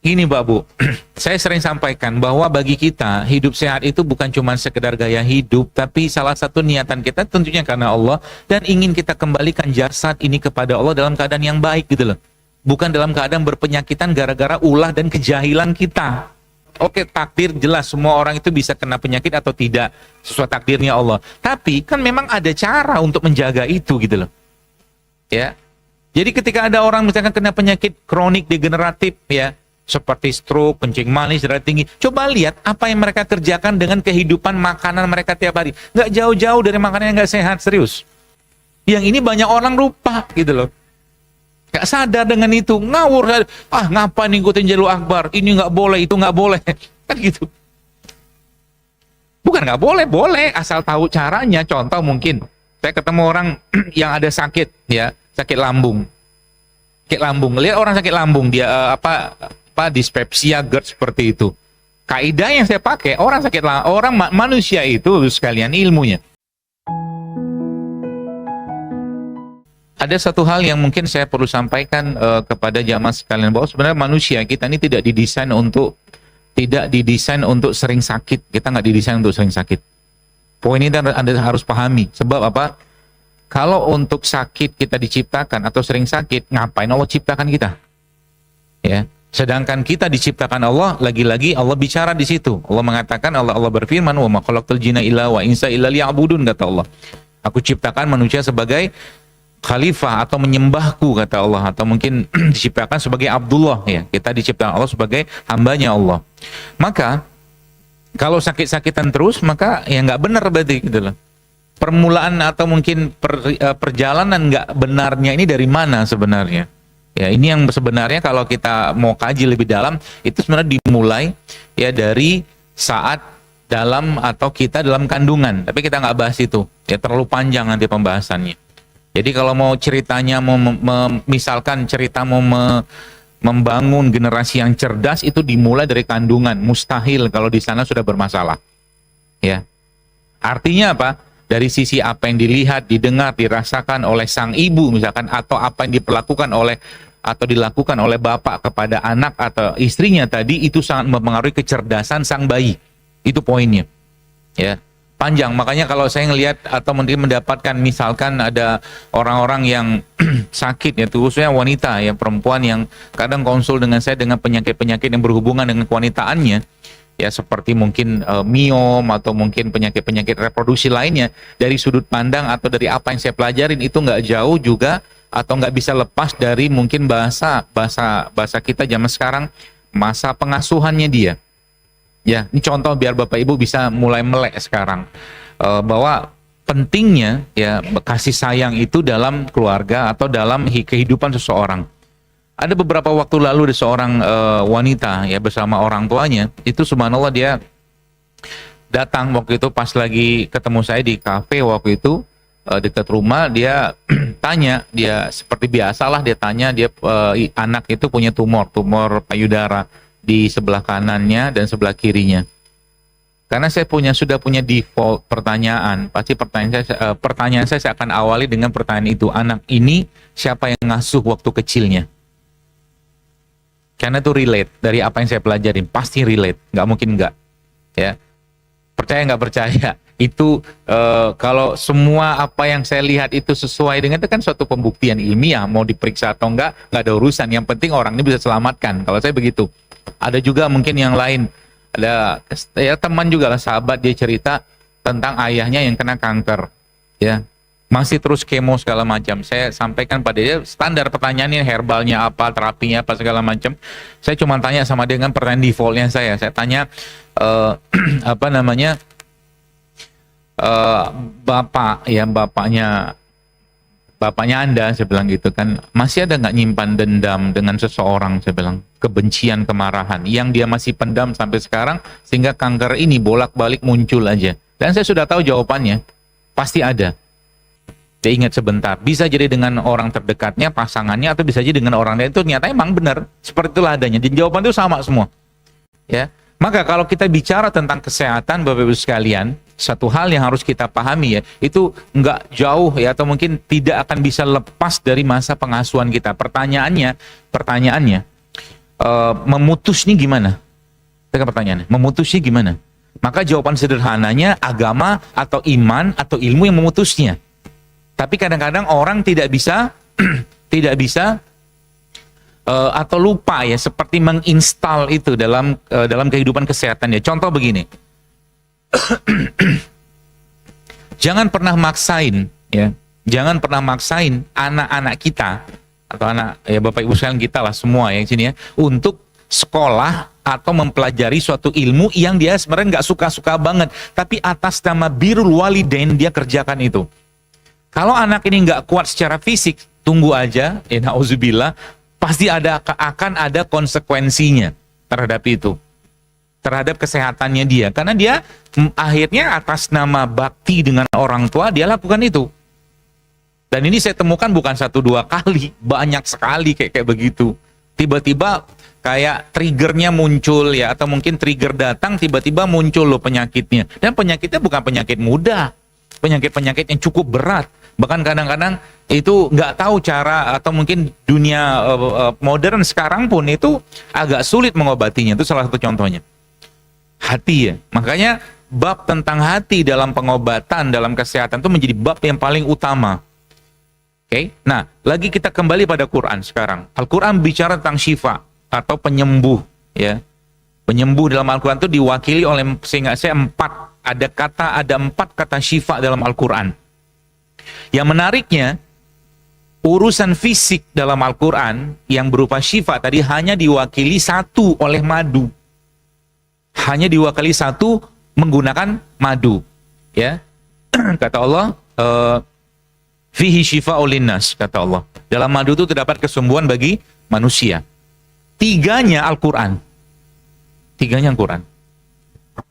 Gini Pak Bu, saya sering sampaikan bahwa bagi kita hidup sehat itu bukan cuma sekedar gaya hidup, tapi salah satu niatan kita tentunya karena Allah dan ingin kita kembalikan jasad ini kepada Allah dalam keadaan yang baik gitu loh. Bukan dalam keadaan berpenyakitan gara-gara ulah dan kejahilan kita. Oke, takdir jelas semua orang itu bisa kena penyakit atau tidak sesuai takdirnya Allah. Tapi kan memang ada cara untuk menjaga itu gitu loh. Ya. Jadi ketika ada orang misalkan kena penyakit kronik degeneratif ya, seperti stroke, kencing manis, darah tinggi. Coba lihat apa yang mereka kerjakan dengan kehidupan makanan mereka tiap hari. Nggak jauh-jauh dari makanan yang nggak sehat, serius. Yang ini banyak orang lupa gitu loh. Nggak sadar dengan itu, ngawur. Ngapain ngikutin jalur akbar? Ini nggak boleh, itu nggak boleh. Kan gitu. Bukan nggak boleh, boleh. Asal tahu caranya. Contoh mungkin, saya ketemu orang yang ada sakit, ya, sakit lambung. Sakit lambung, lihat orang sakit lambung, dia dispepsia GERD seperti itu. Kaidah yang saya pakai, orang manusia itu sekalian ilmunya. Ada satu hal yang mungkin saya perlu sampaikan kepada jamaah sekalian, bahwa sebenarnya manusia kita ini tidak didesain untuk sering sakit. Kita nggak didesain untuk sering sakit. Poin ini Anda harus pahami. Sebab apa? Kalau untuk sakit kita diciptakan atau sering sakit, ngapain Allah ciptakan kita? Ya. Sedangkan kita diciptakan Allah, lagi-lagi Allah bicara di situ. Allah mengatakan, Allah berfirman, "Wa ma khalaqtul jinna illa wa insa illa liya'budun," kata Allah. Aku ciptakan manusia sebagai khalifah atau menyembahku, kata Allah, atau mungkin diciptakan sebagai Abdullah, ya. Kita diciptakan Allah sebagai hambanya Allah. Maka kalau sakit-sakitan terus, maka ya nggak benar berarti gitu loh. Permulaan atau mungkin perjalanan nggak benarnya ini dari mana sebenarnya? Ya, ini yang sebenarnya kalau kita mau kaji lebih dalam, itu sebenarnya dimulai ya dari saat dalam atau kita dalam kandungan. Tapi kita nggak bahas itu, ya terlalu panjang nanti pembahasannya. Jadi kalau mau ceritanya, misalkan cerita mau membangun generasi yang cerdas, itu dimulai dari kandungan. Mustahil kalau di sana sudah bermasalah. Ya, artinya apa? Dari sisi apa yang dilihat, didengar, dirasakan oleh sang ibu misalkan, atau apa yang dilakukan oleh bapak kepada anak atau istrinya tadi, itu sangat mempengaruhi kecerdasan sang bayi. Itu poinnya. Ya, panjang. Makanya kalau saya ngelihat atau mungkin mendapatkan misalkan ada orang-orang yang sakit, ya khususnya wanita, ya perempuan yang kadang konsul dengan saya dengan penyakit-penyakit yang berhubungan dengan kewanitaannya, ya seperti mungkin miom atau mungkin penyakit-penyakit reproduksi lainnya, dari sudut pandang atau dari apa yang saya pelajarin itu nggak jauh juga atau nggak bisa lepas dari mungkin bahasa kita zaman sekarang, masa pengasuhannya dia. Ya, ini contoh biar Bapak Ibu bisa mulai melek sekarang bahwa pentingnya ya kasih sayang itu dalam keluarga atau dalam kehidupan seseorang. Ada beberapa waktu lalu ada seorang wanita ya bersama orang tuanya, itu subhanallah dia datang waktu itu pas lagi ketemu saya di kafe waktu itu dekat rumah. Dia tanya, dia seperti biasalah dia tanya, dia anak itu punya tumor payudara di sebelah kanannya dan sebelah kirinya. Karena saya sudah punya default pertanyaan, pasti pertanyaan saya akan awali dengan pertanyaan itu, anak ini siapa yang ngasuh waktu kecilnya? Karena itu relate dari apa yang saya pelajarin, pasti relate, nggak mungkin nggak. Ya, percaya nggak percaya, itu kalau semua apa yang saya lihat itu sesuai dengan, itu kan suatu pembuktian ilmiah, mau diperiksa atau nggak ada urusan. Yang penting orang ini bisa selamatkan. Kalau saya begitu. Ada juga mungkin yang lain, ada ya teman juga lah, sahabat, dia cerita tentang ayahnya yang kena kanker, ya masih terus kemo segala macam. Saya sampaikan pada dia standar pertanyaannya, herbalnya apa, terapinya apa segala macam. Saya cuma tanya sama dia dengan pertanyaan defaultnya saya tanya apa namanya, bapak ya, bapaknya Anda, saya bilang gitu kan, masih ada nggak nyimpan dendam dengan seseorang, saya bilang, kebencian, kemarahan yang dia masih pendam sampai sekarang sehingga kanker ini bolak-balik muncul aja. Dan saya sudah tahu jawabannya, pasti ada. Dia ingat sebentar, bisa jadi dengan orang terdekatnya, pasangannya, atau bisa jadi dengan orang lain. Itu ternyata emang benar, seperti itulah adanya. Dan jawaban itu sama semua. Ya, maka kalau kita bicara tentang kesehatan, Bapak Ibu sekalian, satu hal yang harus kita pahami ya, itu nggak jauh ya, atau mungkin tidak akan bisa lepas dari masa pengasuhan kita. Pertanyaannya, memutusnya gimana? Itu kan pertanyaannya. Memutusnya gimana? Maka jawaban sederhananya agama atau iman atau ilmu yang memutusnya. Tapi kadang-kadang orang tidak bisa tidak bisa atau lupa ya, seperti menginstal itu dalam kehidupan kesehatannya. Contoh begini. Jangan pernah maksain ya. Jangan pernah maksain anak-anak kita atau anak ya Bapak Ibu sekalian kita lah semua ya sini ya untuk sekolah atau mempelajari suatu ilmu yang dia sebenarnya nggak suka-suka banget, tapi atas nama birrul walidain dia kerjakan itu. Kalau anak ini nggak kuat secara fisik, tunggu aja, ya nauzubillah, pasti akan ada konsekuensinya terhadap itu, terhadap kesehatannya dia, karena dia akhirnya atas nama bakti dengan orang tua dia lakukan itu. Dan ini saya temukan bukan 1-2 kali, banyak sekali kayak begitu. Tiba-tiba kayak triggernya muncul ya, atau mungkin trigger datang tiba-tiba muncul loh penyakitnya. Dan penyakitnya bukan penyakit mudah, penyakit-penyakit yang cukup berat. Bahkan kadang-kadang itu nggak tahu cara, atau mungkin dunia modern sekarang pun itu agak sulit mengobatinya. Itu salah satu contohnya. Hati ya, makanya bab tentang hati dalam pengobatan, dalam kesehatan itu menjadi bab yang paling utama. Oke, nah lagi kita kembali pada Quran sekarang. Al-Quran bicara tentang syifa atau penyembuh, ya. Penyembuh dalam Al-Quran itu diwakili oleh sehingga saya 4 ada 4 kata syifa dalam Al-Quran. Yang menariknya, urusan fisik dalam Al-Quran yang berupa syifa tadi hanya diwakili 1 oleh madu. Hanya diwakili 1 menggunakan madu, ya. Kata Allah, fihi syifa'ul linnas, kata Allah. Dalam madu itu terdapat kesembuhan bagi manusia. 3-nya Al-Quran. 3-nya Al-Quran.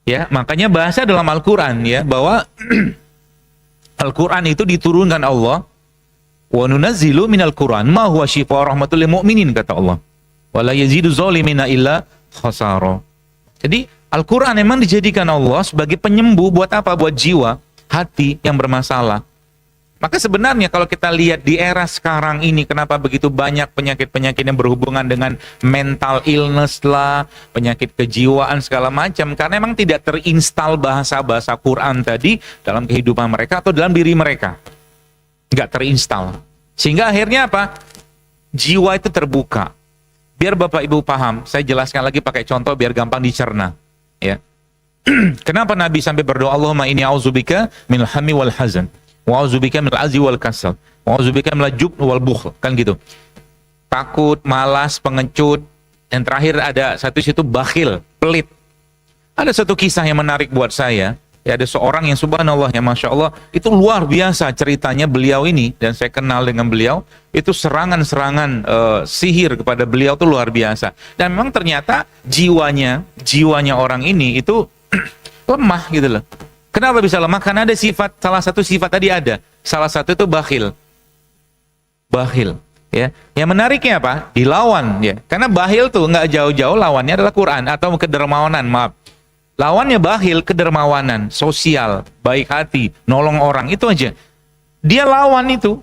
Ya, makanya bahasa dalam Al-Quran ya, bahwa Al-Quran itu diturunkan Allah. Wa nunazzilu minal Quran ma huwa syifa'ur rahmatul lil mu'minin, kata Allah. Wa la yazidu zalimina illa khasara. Jadi Al-Quran memang dijadikan Allah sebagai penyembuh buat apa? Buat jiwa, hati yang bermasalah. Maka sebenarnya kalau kita lihat di era sekarang ini, kenapa begitu banyak penyakit-penyakit yang berhubungan dengan mental illness lah, penyakit kejiwaan segala macam, karena memang tidak terinstal bahasa-bahasa Quran tadi dalam kehidupan mereka atau dalam diri mereka. Nggak terinstal. Sehingga akhirnya apa? Jiwa itu terbuka. Biar Bapak Ibu paham, saya jelaskan lagi pakai contoh biar gampang dicerna. Ya. Kenapa Nabi sampai berdoa, Allahumma inni a'udzubika minal hammi wal hazan, wa'udzubika minal azzi wal kasal, wa'udzubika minal jubn wal bukhl, kan gitu. Takut, malas, pengecut, yang terakhir ada satu situ bakhil, pelit. Ada satu kisah yang menarik buat saya. Ya, ada seorang yang subhanallah ya Masya Allah, itu luar biasa ceritanya beliau ini, dan saya kenal dengan beliau, itu serangan-serangan sihir kepada beliau itu luar biasa. Dan memang ternyata jiwanya orang ini itu lemah gitu loh. Kenapa bisa lemah? Karena ada sifat, salah satu sifat tadi ada. Salah satu itu bakhil. Bakhil. Ya. Yang menariknya apa? Dilawan. Ya. Karena bakhil tuh nggak jauh-jauh lawannya adalah Quran atau kedermawanan, maaf. Lawannya bakhil, kedermawanan, sosial, baik hati, nolong orang, itu aja. Dia lawan itu.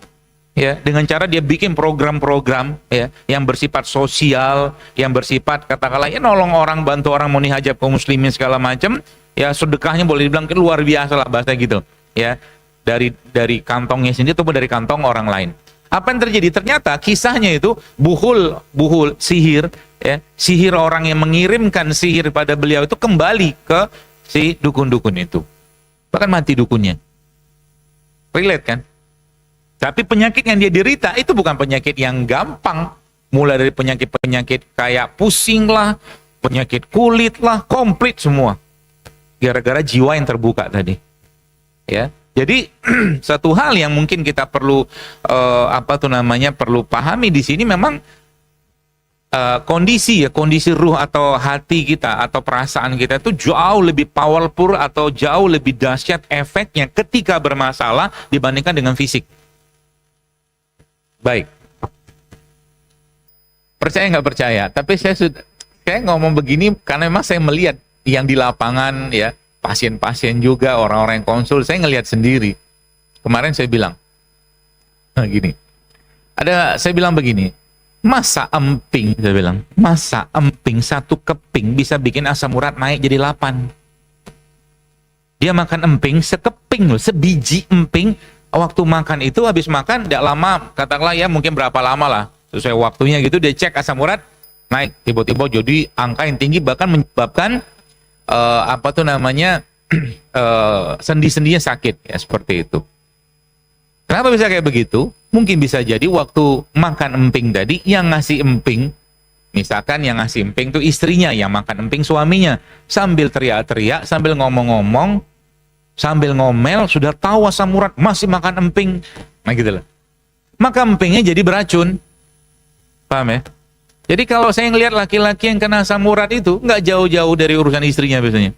Ya, dengan cara dia bikin program-program ya yang bersifat sosial, yang bersifat katakanlah ya nolong orang, bantu orang, muni hajat kaum muslimin segala macam. Ya sedekahnya boleh dibilang luar biasa lah bahasa gitu ya, dari kantongnya sendiri ataupun dari kantong orang lain. Apa yang terjadi? Ternyata kisahnya itu buhul sihir ya, sihir orang yang mengirimkan sihir pada beliau itu kembali ke si dukun-dukun itu, bahkan mati dukunnya. Relate kan? Tapi penyakit yang dia derita itu bukan penyakit yang gampang, mulai dari penyakit-penyakit kayak pusing lah, penyakit kulit lah, komplit semua. Gara-gara jiwa yang terbuka tadi, ya. Jadi satu hal yang mungkin kita perlu perlu pahami di sini memang kondisi ruh atau hati kita atau perasaan kita itu jauh lebih powerful atau jauh lebih dahsyat efeknya ketika bermasalah dibandingkan dengan fisik. Baik. Percaya nggak percaya? Tapi saya ngomong begini karena memang saya melihat yang di lapangan ya, pasien-pasien juga, orang-orang yang konsul, saya ngelihat sendiri. Kemarin saya bilang, saya bilang begini, Masa emping, saya bilang, masa emping satu keping bisa bikin asam urat naik jadi 8. Dia makan emping sekeping loh, sebiji emping. Waktu makan itu, habis makan tidak lama, katakanlah ya mungkin berapa lama lah, sesuai waktunya gitu, dia cek asam urat naik tiba-tiba jadi angka yang tinggi, bahkan menyebabkan sendi-sendinya sakit ya, seperti itu. Kenapa bisa kayak begitu? Mungkin bisa jadi waktu makan emping tadi, yang ngasih emping, misalkan yang ngasih emping itu istrinya, yang makan emping suaminya, sambil teriak-teriak, sambil ngomong-ngomong, sambil ngomel, sudah tahu asam urat, masih makan emping. Nah gitu loh. Maka empingnya jadi beracun. Paham ya? Jadi kalau saya ngelihat laki-laki yang kena asam urat itu, nggak jauh-jauh dari urusan istrinya biasanya.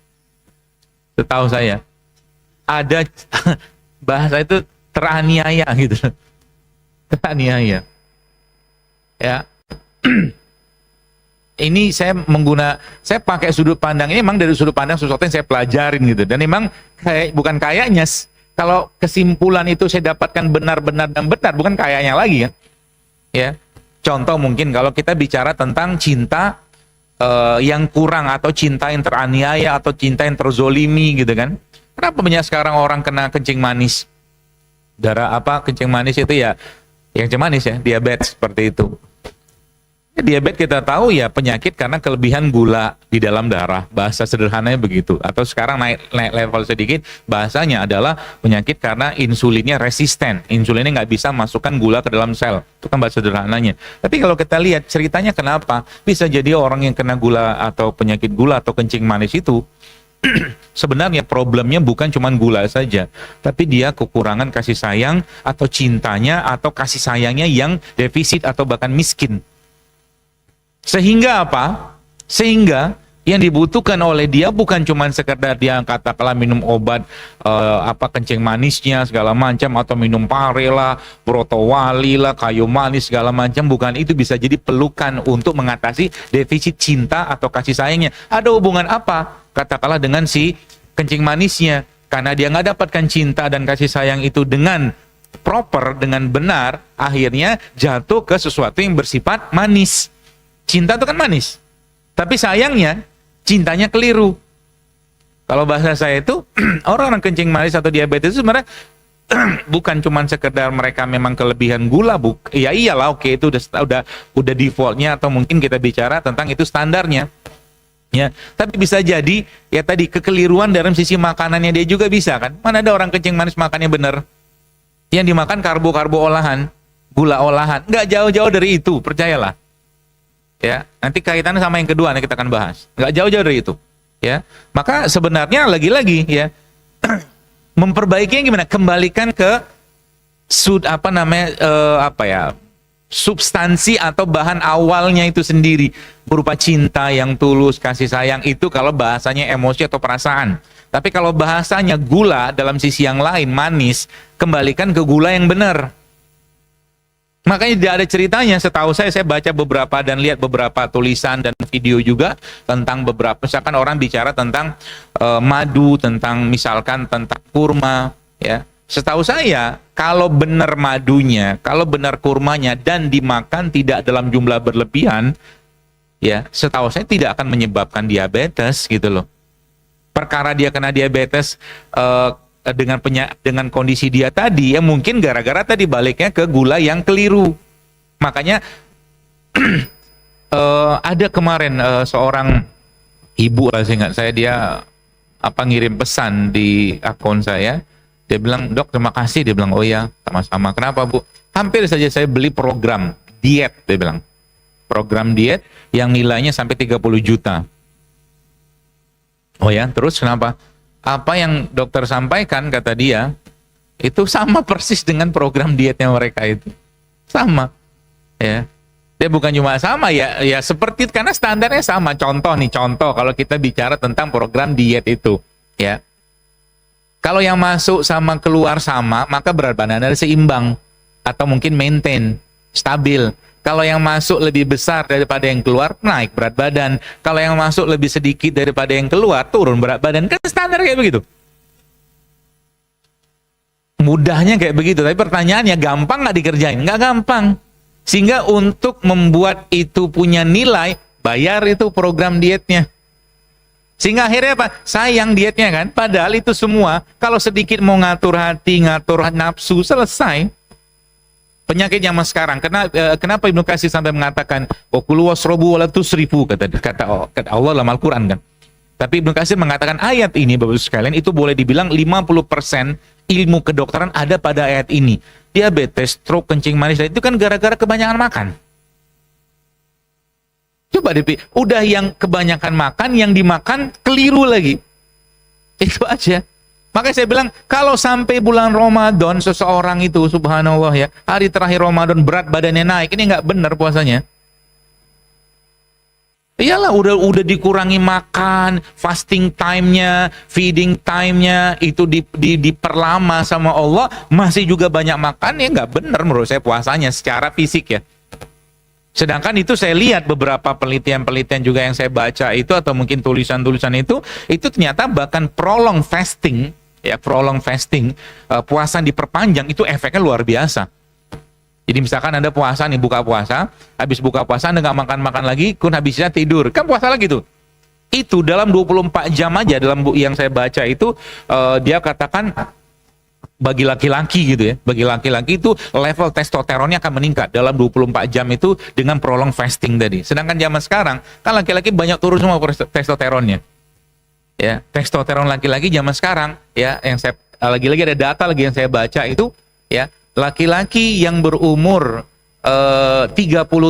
Setahu saya. Ada bahasa itu teraniaya gitu. Teraniaya. Ya. Ini saya pakai sudut pandang ini memang dari sudut pandang sesuatu yang saya pelajarin gitu. Dan memang bukan kayaknya, kalau kesimpulan itu saya dapatkan benar-benar dan benar, bukan kayaknya lagi kan. Ya. Contoh mungkin kalau kita bicara tentang cinta yang kurang, atau cinta yang teraniaya, atau cinta yang terzolimi gitu kan. Kenapa banyak sekarang orang kena kencing manis? Kencing manis itu ya, yang kencing manis ya, diabetes seperti itu. Ya, diabetes kita tahu ya penyakit karena kelebihan gula di dalam darah, bahasa sederhananya begitu. Atau sekarang naik level sedikit, bahasanya adalah penyakit karena insulinnya resisten, insulinnya nggak bisa masukkan gula ke dalam sel. Itu kan bahasa sederhananya. Tapi kalau kita lihat ceritanya kenapa bisa jadi orang yang kena gula atau penyakit gula atau kencing manis itu, sebenarnya problemnya bukan cuma gula saja, tapi dia kekurangan kasih sayang atau cintanya atau kasih sayangnya yang defisit atau bahkan miskin. Sehingga apa? Sehingga yang dibutuhkan oleh dia bukan cuma sekedar dia katakanlah minum obat kencing manisnya segala macam, atau minum pare lah, brotowali lah, kayu manis segala macam, bukan itu. Bisa jadi pelukan untuk mengatasi defisit cinta atau kasih sayangnya. Ada hubungan apa? Katakanlah dengan si kencing manisnya, karena dia nggak dapatkan cinta dan kasih sayang itu dengan proper, dengan benar, akhirnya jatuh ke sesuatu yang bersifat manis. Cinta itu kan manis, tapi sayangnya cintanya keliru. Kalau bahasa saya itu orang-orang kencing manis atau diabetes itu sebenarnya bukan cuma sekedar mereka memang kelebihan gula, ya iyalah, oke, itu udah defaultnya, atau mungkin kita bicara tentang itu standarnya. Ya, tapi bisa jadi ya tadi kekeliruan dalam sisi makanannya dia juga bisa kan. Mana ada orang kencing manis makannya bener, yang dimakan karbo-karbo olahan, gula olahan, nggak jauh-jauh dari itu, percayalah. Ya, nanti kaitannya sama yang kedua, nanti kita akan bahas. Nggak jauh-jauh dari itu. Ya, maka sebenarnya lagi-lagi ya memperbaikinya gimana? Kembalikan ke substansi atau bahan awalnya itu sendiri, berupa cinta yang tulus, kasih sayang. Itu kalau bahasanya emosi atau perasaan. Tapi kalau bahasanya gula dalam sisi yang lain, manis, kembalikan ke gula yang benar. Makanya tidak ada ceritanya, setahu saya baca beberapa dan lihat beberapa tulisan dan video juga tentang beberapa, misalkan orang bicara tentang madu, tentang misalkan tentang kurma, ya. Setahu saya, kalau benar madunya, kalau benar kurmanya dan dimakan tidak dalam jumlah berlebihan, ya, setahu saya tidak akan menyebabkan diabetes gitu loh. Perkara dia kena diabetes dengan kondisi dia tadi, ya mungkin gara-gara tadi baliknya ke gula yang keliru. Makanya ada kemarin seorang ibu, ingat saya, dia ngirim pesan di akun saya. Dia bilang, "Dok, terima kasih." Dia bilang, "Oh ya, sama-sama." "Kenapa, Bu?" "Hampir saja saya beli program diet," dia bilang. Program diet yang nilainya sampai 30 juta. "Oh ya, terus kenapa?" "Apa yang dokter sampaikan," kata dia, "itu sama persis dengan program dietnya mereka itu." Sama. Ya. Dia bukan cuma sama ya seperti, karena standarnya sama. Contoh kalau kita bicara tentang program diet itu, ya. Kalau yang masuk sama keluar sama, maka berat badan ada seimbang atau mungkin maintain, stabil. Kalau yang masuk lebih besar daripada yang keluar, naik berat badan. Kalau yang masuk lebih sedikit daripada yang keluar, turun berat badan. Kan standar kayak begitu. Mudahnya kayak begitu, tapi pertanyaannya gampang nggak dikerjain? Nggak gampang. Sehingga untuk membuat itu punya nilai, bayar itu program dietnya. Sehingga akhirnya apa? Sayang dietnya kan. Padahal itu semua, kalau sedikit mau ngatur hati, ngatur nafsu, selesai. Penyakit zaman sekarang. Kenapa Ibnu Katsir sampai mengatakan, "Wakulu wasrobu wala tusrifu," kata Allah dalam Al-Quran kan. Tapi Ibnu Katsir mengatakan ayat ini, Bapak-Ibu sekalian, itu boleh dibilang 50% ilmu kedokteran ada pada ayat ini. Diabetes, stroke, kencing manis, itu kan gara-gara kebanyakan makan. Coba udah yang kebanyakan makan, yang dimakan keliru lagi. Itu aja. Makanya saya bilang, kalau sampai bulan Ramadan seseorang itu, subhanallah ya, hari terakhir Ramadan berat badannya naik, ini nggak benar puasanya. Iyalah, udah dikurangi makan, fasting time-nya, feeding time-nya, itu diperlama sama Allah, masih juga banyak makan, ya nggak benar menurut saya puasanya secara fisik ya. Sedangkan itu saya lihat beberapa penelitian-penelitian juga yang saya baca itu, atau mungkin tulisan-tulisan itu ternyata bahkan prolong fasting, ya prolong fasting, puasa diperpanjang, itu efeknya luar biasa. Jadi misalkan Anda puasa nih, buka puasa, habis buka puasa Anda nggak makan-makan lagi, kun habisnya tidur, kan puasa lagi tuh. Itu dalam 24 jam aja, dalam yang saya baca itu, dia katakan, bagi laki-laki gitu ya, bagi laki-laki itu level testosteronnya akan meningkat dalam 24 jam itu dengan prolong fasting tadi. Sedangkan zaman sekarang kan laki-laki banyak turun semua testosteronnya. Ya, testosteron laki-laki zaman sekarang ya, yang saya lagi-lagi ada data lagi yang saya baca itu ya, laki-laki yang berumur 30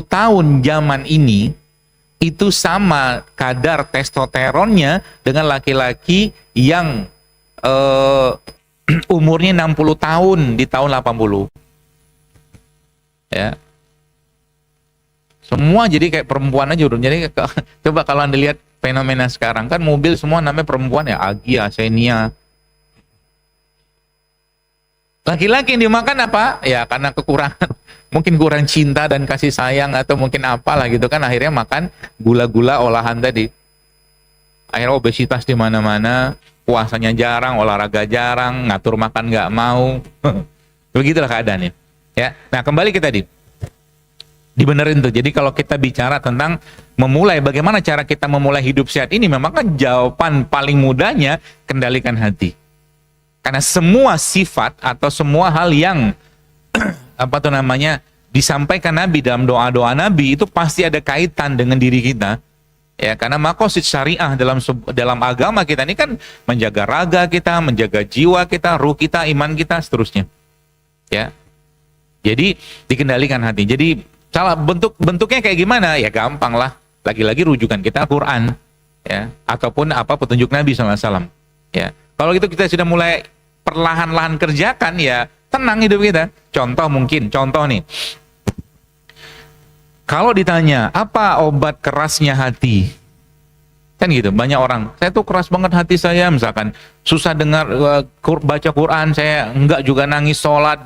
tahun zaman ini itu sama kadar testosteronnya dengan laki-laki yang umurnya 60 tahun di tahun 80. Ya. Semua jadi kayak perempuan aja udah. Jadi coba kalau Anda lihat fenomena sekarang kan mobil semua namanya perempuan ya, Agia, Xenia. Laki-laki yang dimakan apa? Ya karena kekurangan, mungkin kurang cinta dan kasih sayang atau mungkin apalah gitu kan, akhirnya makan gula-gula olahan tadi. Akhirnya obesitas di mana-mana. Puasanya jarang, olahraga jarang, ngatur makan nggak mau. Begitulah keadaannya. Ya. Nah, kembali ke tadi. Dibenerin tuh. Jadi kalau kita bicara tentang memulai, bagaimana cara kita memulai hidup sehat ini, memang kan jawaban paling mudahnya kendalikan hati. Karena semua sifat atau semua hal yang apa tuh namanya disampaikan Nabi dalam doa-doa Nabi itu pasti ada kaitan dengan diri kita. Ya, karena maqasid syariah dalam agama kita ini kan menjaga raga kita, menjaga jiwa kita, ruh kita, iman kita, seterusnya. Ya. Jadi dikendalikan hati. Jadi salah bentuknya kayak gimana? Ya gampang lah. Lagi-lagi rujukan kita Quran, ya, ataupun apa petunjuk Nabi SAW. Ya. Kalau gitu kita sudah mulai perlahan-lahan kerjakan, ya tenang hidup kita. Contoh nih. Kalau ditanya, apa obat kerasnya hati? Kan gitu, banyak orang, saya tuh keras banget hati saya, misalkan susah dengar baca Quran, saya enggak juga nangis sholat,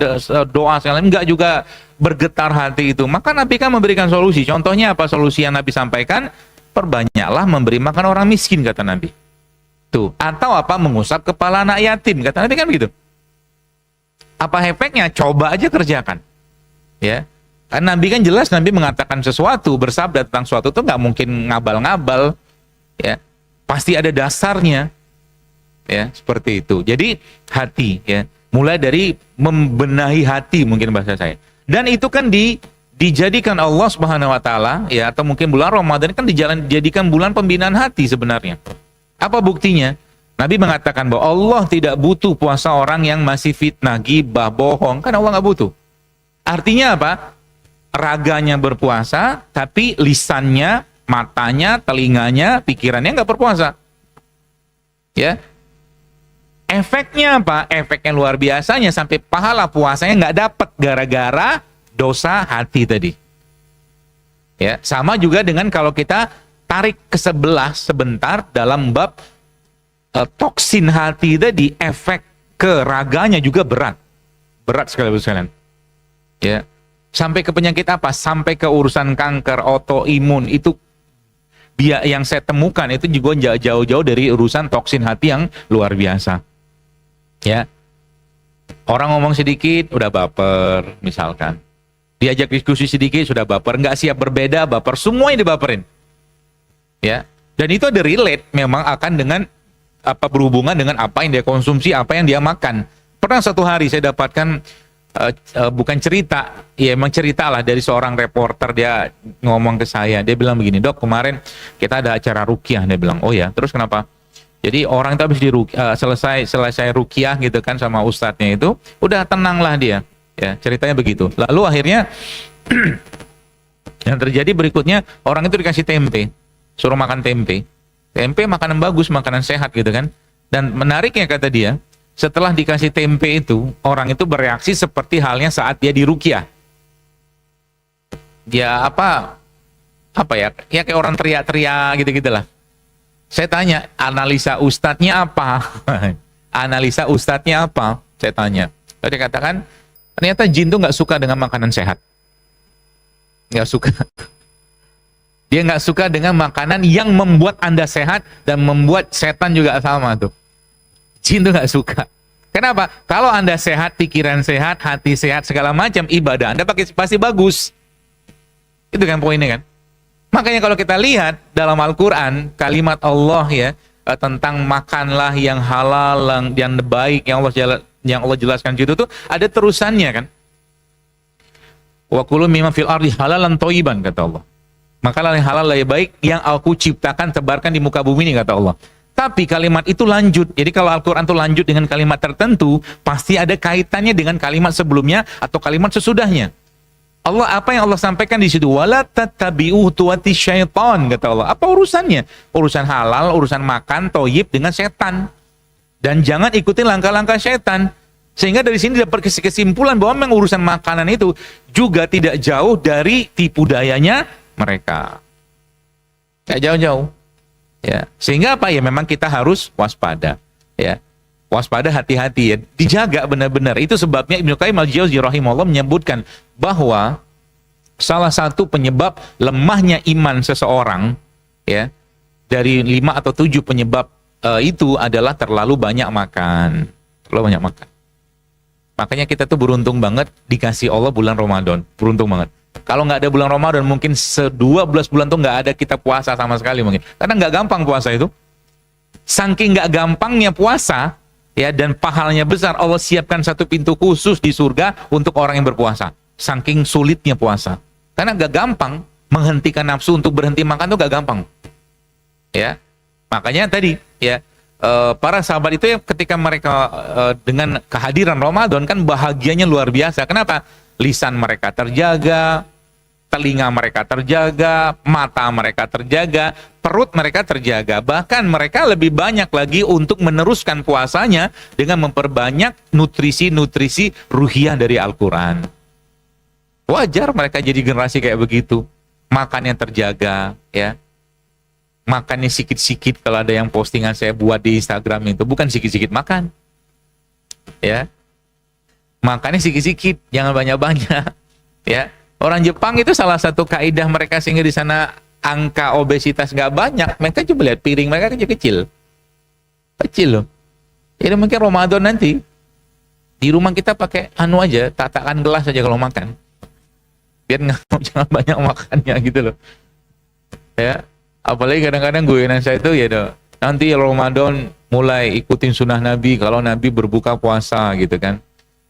doa, segala, enggak juga bergetar hati itu. Maka Nabi kan memberikan solusi. Contohnya apa solusi yang Nabi sampaikan? Perbanyaklah memberi makan orang miskin, kata Nabi. Tuh, atau apa mengusap kepala anak yatim, kata Nabi kan begitu. Apa efeknya? Coba aja kerjakan. Ya. Karena Nabi kan jelas, Nabi mengatakan sesuatu, bersabda tentang sesuatu itu nggak mungkin ngabal-ngabal, ya pasti ada dasarnya, ya seperti itu. Jadi hati, ya mulai dari membenahi hati mungkin bahasa saya. Dan itu kan dijadikan Allah Subhanahu Wa Taala, ya atau mungkin bulan Ramadan kan dijadikan bulan pembinaan hati sebenarnya. Apa buktinya? Nabi mengatakan bahwa Allah tidak butuh puasa orang yang masih fitnah, gibah, bohong, kan Allah nggak butuh. Artinya apa? Raganya berpuasa, tapi lisannya, matanya, telinganya, pikirannya nggak berpuasa. Ya, efeknya apa? Efeknya luar biasanya sampai pahala puasanya nggak dapat gara-gara dosa hati tadi. Ya, sama juga dengan kalau kita tarik ke sebelah sebentar dalam bab toksin hati tadi, efek ke raganya juga berat sekali sekalian. Ya. Sampai ke penyakit apa? Sampai ke urusan kanker, autoimun, itu yang saya temukan itu juga jauh-jauh dari urusan toksin hati yang luar biasa. Ya. Orang ngomong sedikit udah baper misalkan. Diajak diskusi sedikit sudah baper, nggak siap berbeda baper, semuanya dibaperin. Ya. Dan itu ada relate memang akan dengan apa berhubungan dengan apa yang dia konsumsi, apa yang dia makan. Pernah satu hari saya dapatkan bukan cerita, ya emang cerita lah dari seorang reporter, dia ngomong ke saya, dia bilang begini, "Dok, kemarin kita ada acara ruqyah." Dia bilang, "Oh ya, terus kenapa?" Jadi orang itu habis selesai ruqyah gitu kan sama ustadznya itu, udah tenanglah dia. Ya, ceritanya begitu. Lalu akhirnya yang terjadi berikutnya, orang itu dikasih tempe, suruh makan tempe. Tempe makanan bagus, makanan sehat gitu kan. Dan menariknya kata dia, setelah dikasih tempe itu, orang itu bereaksi seperti halnya saat dia di ruqyah. Dia apa ya? Ya kayak orang teriak-teriak gitu-gitulah. Saya tanya, analisa ustadznya apa? Analisa ustadznya apa? Saya tanya. Lalu dia katakan, ternyata jin tuh nggak suka dengan makanan sehat. Nggak suka. Dia nggak suka dengan makanan yang membuat Anda sehat dan membuat setan juga sama tuh. Jin tuh nggak suka. Kenapa? Kalau Anda sehat, pikiran sehat, hati sehat, segala macam ibadah Anda pasti bagus. Itu kan poinnya kan? Makanya kalau kita lihat dalam Al-Quran, kalimat Allah ya tentang makanlah yang halal, yang baik, yang Allah jelaskan itu tuh ada terusannya kan? Wa kulu mimma fil ardi halalan thayyiban, kata Allah. Makalah yang halal yang baik yang aku ciptakan tebarkan di muka bumi ini, kata Allah. Tapi kalimat itu lanjut. Jadi kalau Al-Quran itu lanjut dengan kalimat tertentu, pasti ada kaitannya dengan kalimat sebelumnya atau kalimat sesudahnya. Allah, apa yang Allah sampaikan di situ? Wala tattabi'u khutuwati syaitan, kata Allah. Apa urusannya? Urusan halal, urusan makan, thayyib dengan setan. Dan jangan ikuti langkah-langkah setan. Sehingga dari sini dapat kesimpulan bahwa memang urusan makanan itu juga tidak jauh dari tipu dayanya mereka. Tidak jauh-jauh. Ya. Sehingga apa ya? Memang kita harus waspada. Ya. Waspada, hati-hati ya. Dijaga benar-benar. Itu sebabnya Ibnu Qayyim al-Jauziyah rahimahullah menyebutkan bahwa salah satu penyebab lemahnya iman seseorang ya, dari 5 atau 7 penyebab itu adalah terlalu banyak makan. Terlalu banyak makan. Makanya kita tuh beruntung banget dikasih Allah bulan Ramadan. Beruntung banget. Kalau nggak ada bulan Ramadan, mungkin 12 bulan tuh nggak ada kita puasa sama sekali mungkin. Karena nggak gampang puasa itu. Saking nggak gampangnya puasa, ya, dan pahalanya besar, Allah siapkan satu pintu khusus di surga untuk orang yang berpuasa. Saking sulitnya puasa. Karena nggak gampang menghentikan nafsu untuk berhenti makan tuh nggak gampang. Ya, makanya tadi, ya, para sahabat itu ya, ketika mereka dengan kehadiran Ramadan kan bahagianya luar biasa. Kenapa? Lisan mereka terjaga, telinga mereka terjaga, mata mereka terjaga, perut mereka terjaga. Bahkan mereka lebih banyak lagi untuk meneruskan puasanya dengan memperbanyak nutrisi-nutrisi ruhiyah dari Al-Quran. Wajar mereka jadi generasi kayak begitu. Makannya terjaga, ya. Makannya sikit-sikit. Kalau ada yang postingan saya buat di Instagram itu, bukan sikit-sikit makan. Ya. Makannya sikit-sikit, jangan banyak-banyak. Ya. Orang Jepang itu salah satu kaidah mereka sehingga di sana angka obesitas nggak banyak. Mereka coba lihat piring mereka kecil-kecil. Kecil loh. Jadi mungkin Ramadan nanti di rumah kita pakai anu aja, tatakan gelas aja kalau makan. Biar nggak jangan banyak makannya gitu loh. Ya. Apalagi kadang-kadang gue saya itu ya dong, nanti Ramadan mulai ikutin sunnah Nabi kalau Nabi berbuka puasa gitu kan.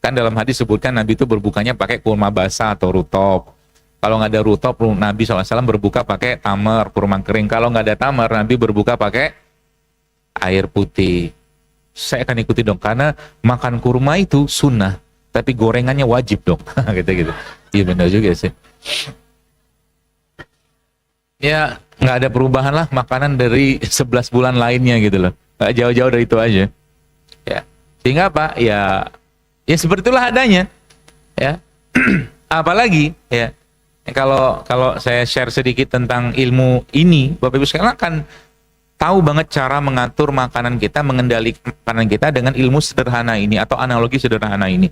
Kan dalam hadis sebutkan Nabi itu berbukanya pakai kurma basah atau rutop. Kalau nggak ada rutop, Nabi SAW berbuka pakai tamar, kurma kering. Kalau nggak ada tamar, Nabi berbuka pakai air putih. Saya akan ikuti dong, karena makan kurma itu sunnah, tapi gorengannya wajib dong. Gitu-gitu. Iya benar juga sih. Ya, nggak ada perubahan lah makanan dari 11 bulan lainnya gitu loh. Nggak jauh-jauh dari itu aja. Ya. Sehingga apa? Ya seperti itulah adanya. Ya. Apalagi ya. Kalau saya share sedikit tentang ilmu ini, Bapak Ibu sekalian akan tahu banget cara mengatur makanan kita, mengendalikan makanan kita dengan ilmu sederhana ini atau analogi sederhana ini.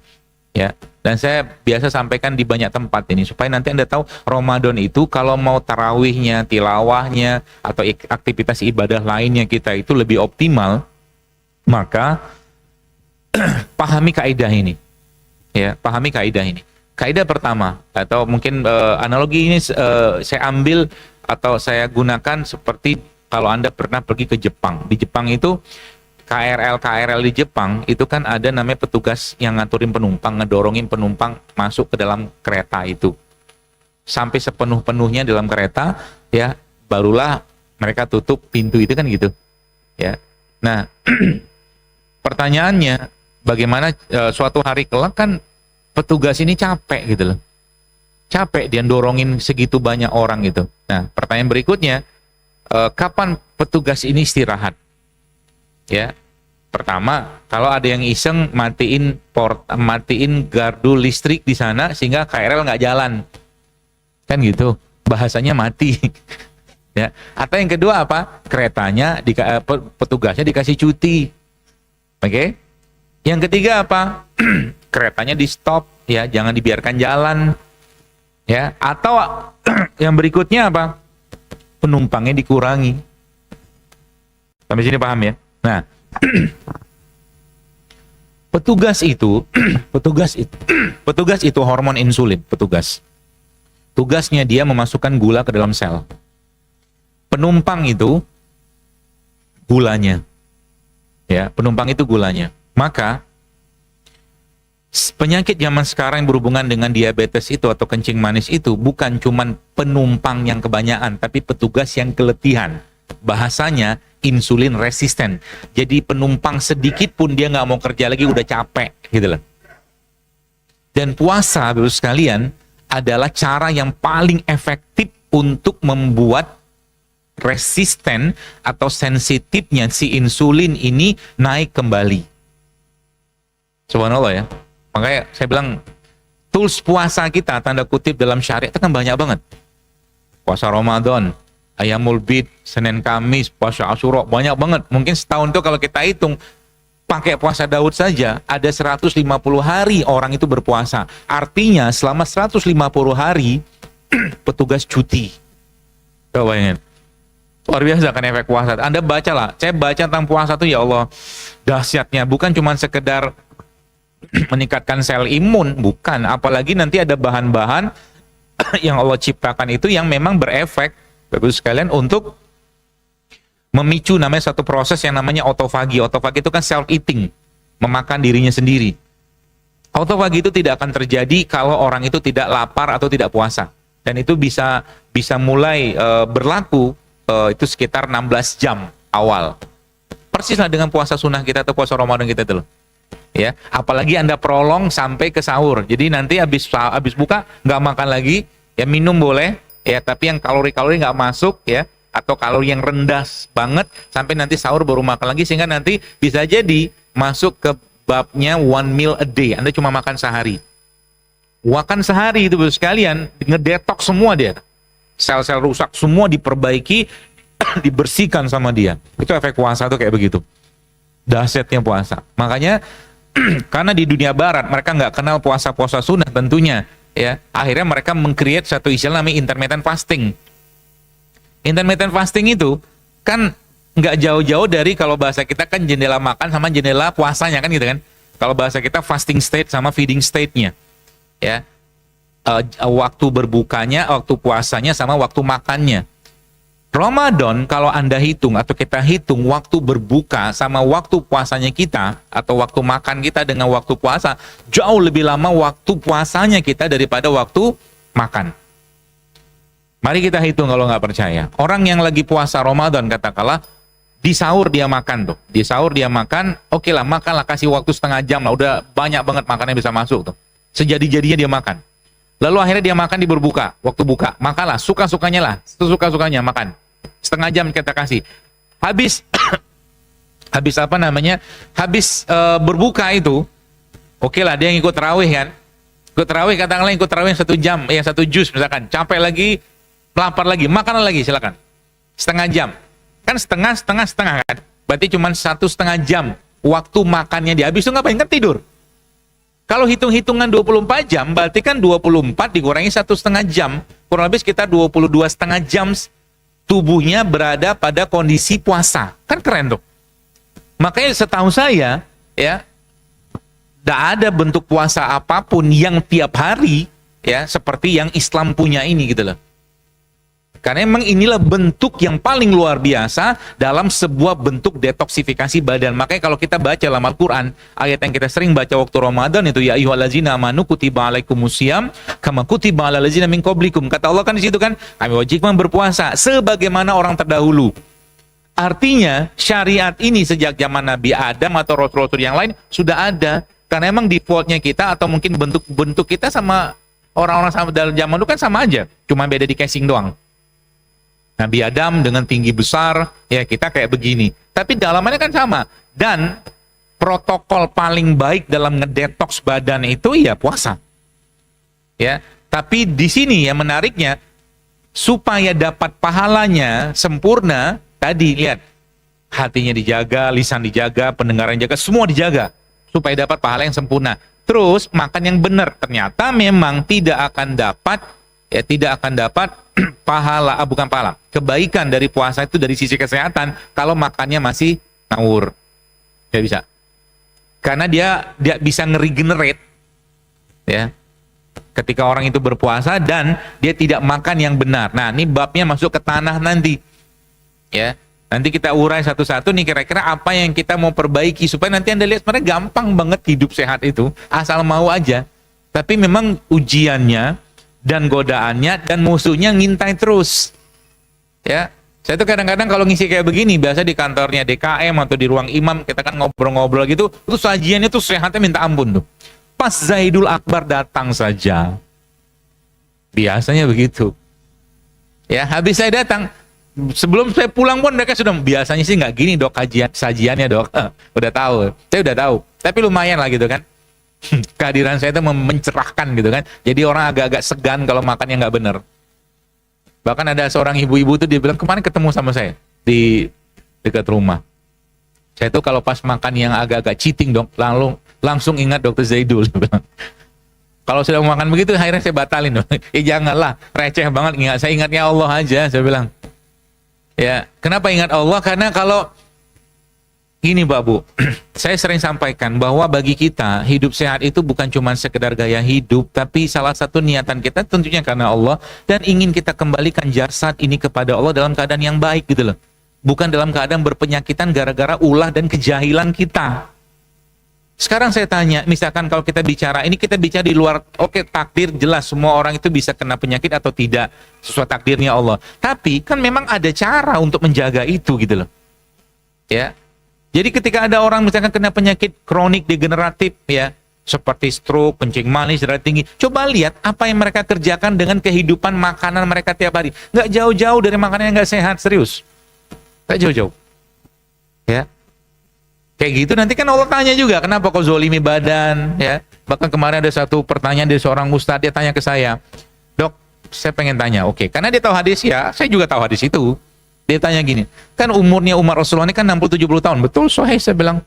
Ya, dan saya biasa sampaikan di banyak tempat ini supaya nanti Anda tahu Ramadan itu kalau mau tarawihnya, tilawahnya atau aktivitas ibadah lainnya kita itu lebih optimal, maka pahami kaidah ini. Ya, pahami kaidah ini. Kaidah pertama, atau mungkin analogi ini saya ambil atau saya gunakan seperti kalau Anda pernah pergi ke Jepang. Di Jepang itu KRL di Jepang itu kan ada namanya petugas yang ngaturin penumpang, ngedorongin penumpang masuk ke dalam kereta itu. Sampai sepenuh-penuhnya dalam kereta, ya, barulah mereka tutup pintu itu kan gitu. Ya. Nah, pertanyaannya, bagaimana suatu hari kelak kan petugas ini capek gitu loh. Capek dia dorongin segitu banyak orang gitu. Nah, pertanyaan berikutnya, kapan petugas ini istirahat? Ya, pertama, kalau ada yang iseng matiin gardu listrik di sana sehingga KRL nggak jalan, kan gitu, bahasanya mati. Ya, atau yang kedua apa? Keretanya, petugasnya dikasih cuti, oke? Yang ketiga apa? Keretanya di stop, ya, jangan dibiarkan jalan. Ya, atau yang berikutnya apa? Penumpangnya dikurangi. Sampai sini paham ya? Nah, petugas itu hormon insulin, petugas. Tugasnya dia memasukkan gula ke dalam sel. Penumpang itu gulanya. Ya, penumpang itu gulanya. Maka penyakit zaman sekarang yang berhubungan dengan diabetes itu atau kencing manis itu bukan cuman penumpang yang kebanyakan, tapi petugas yang keletihan. Bahasanya insulin resisten. Jadi penumpang sedikit pun dia nggak mau kerja lagi, udah capek gitu loh. Dan puasa, Bapak sekalian, adalah cara yang paling efektif untuk membuat resisten atau sensitifnya si insulin ini naik kembali. Subhanallah ya. Makanya saya bilang, tools puasa kita, tanda kutip dalam syariat itu kan banyak banget. Puasa Ramadan, Ayamul Bid, Senin Kamis, puasa Asyura, banyak banget. Mungkin setahun itu kalau kita hitung, pakai puasa Daud saja, ada 150 hari orang itu berpuasa. Artinya selama 150 hari, petugas cuti. Coba bayangin. Luar biasa kan efek puasa. Anda baca lah, saya baca tentang puasa itu, ya Allah, dahsyatnya. Bukan cuma sekedar meningkatkan sel imun, bukan. Apalagi nanti ada bahan-bahan yang Allah ciptakan itu yang memang berefek, Bapak sekalian, untuk memicu namanya satu proses yang namanya autofagi. Autofagi itu kan self-eating, memakan dirinya sendiri. Autofagi itu tidak akan terjadi kalau orang itu tidak lapar atau tidak puasa. Dan itu bisa mulai berlaku itu sekitar 16 jam awal. Persislah dengan puasa sunnah kita atau puasa Ramadan kita itu loh. Ya, apalagi Anda prolong sampai ke sahur. Jadi nanti habis buka nggak makan lagi, ya minum boleh, ya, tapi yang kalori-kalori nggak masuk, ya, atau kalori yang rendah banget sampai nanti sahur baru makan lagi, sehingga nanti bisa jadi masuk ke babnya one meal a day. Anda cuma makan sehari. Makan sehari itu sekalian ngedetox semua dia. Sel-sel rusak semua diperbaiki, dibersihkan sama dia. Itu efek puasa tuh kayak begitu. Dahsyatnya puasa. Makanya karena di dunia barat mereka nggak kenal puasa-puasa sunnah tentunya, ya, akhirnya mereka meng-create satu istilah namanya intermittent fasting. Intermittent fasting itu kan nggak jauh-jauh dari, kalau bahasa kita kan jendela makan sama jendela puasanya kan gitu kan. Kalau bahasa kita fasting state sama feeding state-nya, ya, waktu berbukanya, waktu puasanya sama waktu makannya. Ramadan kalau Anda hitung atau kita hitung waktu berbuka sama waktu puasanya kita, atau waktu makan kita dengan waktu puasa, jauh lebih lama waktu puasanya kita daripada waktu makan. Mari kita hitung kalau nggak percaya. Orang yang lagi puasa Ramadan katakanlah, di sahur dia makan tuh. Di sahur dia makan, oke lah, makanlah, kasih waktu setengah jam lah, udah banyak banget makannya bisa masuk tuh. Sejadi-jadinya dia makan. Lalu akhirnya dia makan di berbuka, waktu buka, makanlah, suka-sukanya lah, suka-sukanya makan. Setengah jam kita kasih. Habis berbuka itu, oke lah, dia ngikut tarawih kan. Ikut tarawih, katakanlah ikut tarawih 1 jam, ya 1 juz misalkan. Capek lagi, lapar lagi, makan lagi silakan. Setengah jam. Kan setengah kan. Berarti cuma 1,5 jam waktu makannya dia. Habis itu ngapain? Kan tidur. Kalau hitung-hitungan 24 jam, berarti kan 24 dikurangi 1,5 jam. Kurang lebih sekitar 22,5 jam tubuhnya berada pada kondisi puasa. Kan keren tuh. Makanya setahu saya, ya, Tidak ada bentuk puasa apapun yang tiap hari ya seperti yang Islam punya ini gitu loh. Karena memang inilah bentuk yang paling luar biasa dalam sebuah bentuk detoksifikasi badan. Makanya kalau kita baca dalam Al-Quran, ayat yang kita sering baca waktu Ramadan itu, ya ayyuhallazina amanu kutiba alaikumusiyam kama kutiba alal ladzina min qablikum. Kata Allah kan di situ kan, kami wajibkan berpuasa sebagaimana orang terdahulu. Artinya syariat ini sejak zaman Nabi Adam atau Rasul-Rasul yang lain sudah ada. Karena emang defaultnya kita atau mungkin bentuk kita sama orang-orang sama dalam zaman dulu kan sama aja. Cuma beda di casing doang. Nabi Adam dengan tinggi besar, ya kita kayak begini. Tapi dalamannya kan sama. Dan protokol paling baik dalam ngedetoks badan itu ya puasa. Ya, tapi di sini yang menariknya, supaya dapat pahalanya sempurna, tadi lihat, hatinya dijaga, lisan dijaga, pendengaran dijaga, semua dijaga. Supaya dapat pahala yang sempurna. Terus makan yang benar. Ternyata memang tidak akan dapat bukan pahala, kebaikan dari puasa itu dari sisi kesehatan kalau makannya masih ngawur. Tidak bisa. Karena dia bisa nge-regenerate ya. Ketika orang itu berpuasa dan dia tidak makan yang benar. Nah, ini babnya masuk ke tanah nanti. Ya. Nanti kita urai satu-satu nih kira-kira apa yang kita mau perbaiki supaya nanti Anda lihat sebenarnya gampang banget hidup sehat itu, asal mau aja. Tapi memang ujiannya dan godaannya dan musuhnya ngintai terus. Ya, saya tuh kadang-kadang kalau ngisi kayak begini, biasa di kantornya DKM atau di ruang imam, kita kan ngobrol-ngobrol gitu, terus sajiannya tuh sehatnya minta ampun tuh. Pas Zaidul Akbar datang saja, biasanya begitu. Ya, habis saya datang, sebelum saya pulang pun mereka sudah, biasanya sih nggak gini dok sajiannya dok, udah tahu, saya udah tahu, tapi lumayan lah gitu kan. Kehadiran saya itu mencerahkan gitu kan. Jadi orang agak-agak segan kalau makannya nggak benar. Bahkan ada seorang ibu-ibu tuh dia bilang kemarin ketemu sama saya di dekat rumah. Saya tuh kalau pas makan yang agak-agak cheating dong, langsung ingat Dokter Zaidul. Kalau sudah makan begitu akhirnya saya batalin dong. Janganlah, receh banget, saya ingatnya Allah aja, saya bilang. Ya, kenapa ingat Allah? Karena kalau gini Mbak Bu, saya sering sampaikan bahwa bagi kita hidup sehat itu bukan cuma sekedar gaya hidup, tapi salah satu niatan kita tentunya karena Allah dan ingin kita kembalikan jasad ini kepada Allah dalam keadaan yang baik gitu loh. Bukan dalam keadaan berpenyakitan gara-gara ulah dan kejahilan kita. Sekarang saya tanya, misalkan kalau kita bicara, ini kita bicara di luar, oke, takdir jelas semua orang itu bisa kena penyakit atau tidak sesuai takdirnya Allah. Tapi kan memang ada cara untuk menjaga itu gitu loh. Ya. Jadi ketika ada orang misalkan kena penyakit kronik degeneratif ya, seperti stroke, kencing manis, darah tinggi, coba lihat apa yang mereka kerjakan dengan kehidupan makanan mereka tiap hari. Nggak jauh-jauh dari makanan yang nggak sehat, serius. Nggak jauh-jauh. Ya. Kayak gitu nanti kan Allah tanya juga, kenapa kau zolimi badan? Ya. Bahkan kemarin ada satu pertanyaan dari seorang ustadz, dia tanya ke saya, dok, saya pengen tanya, oke, karena dia tahu hadis ya, saya juga tahu hadis itu. Dia tanya gini, kan umurnya Umar Rasulullah ini kan 60-70 tahun. Betul, sahih, saya bilang.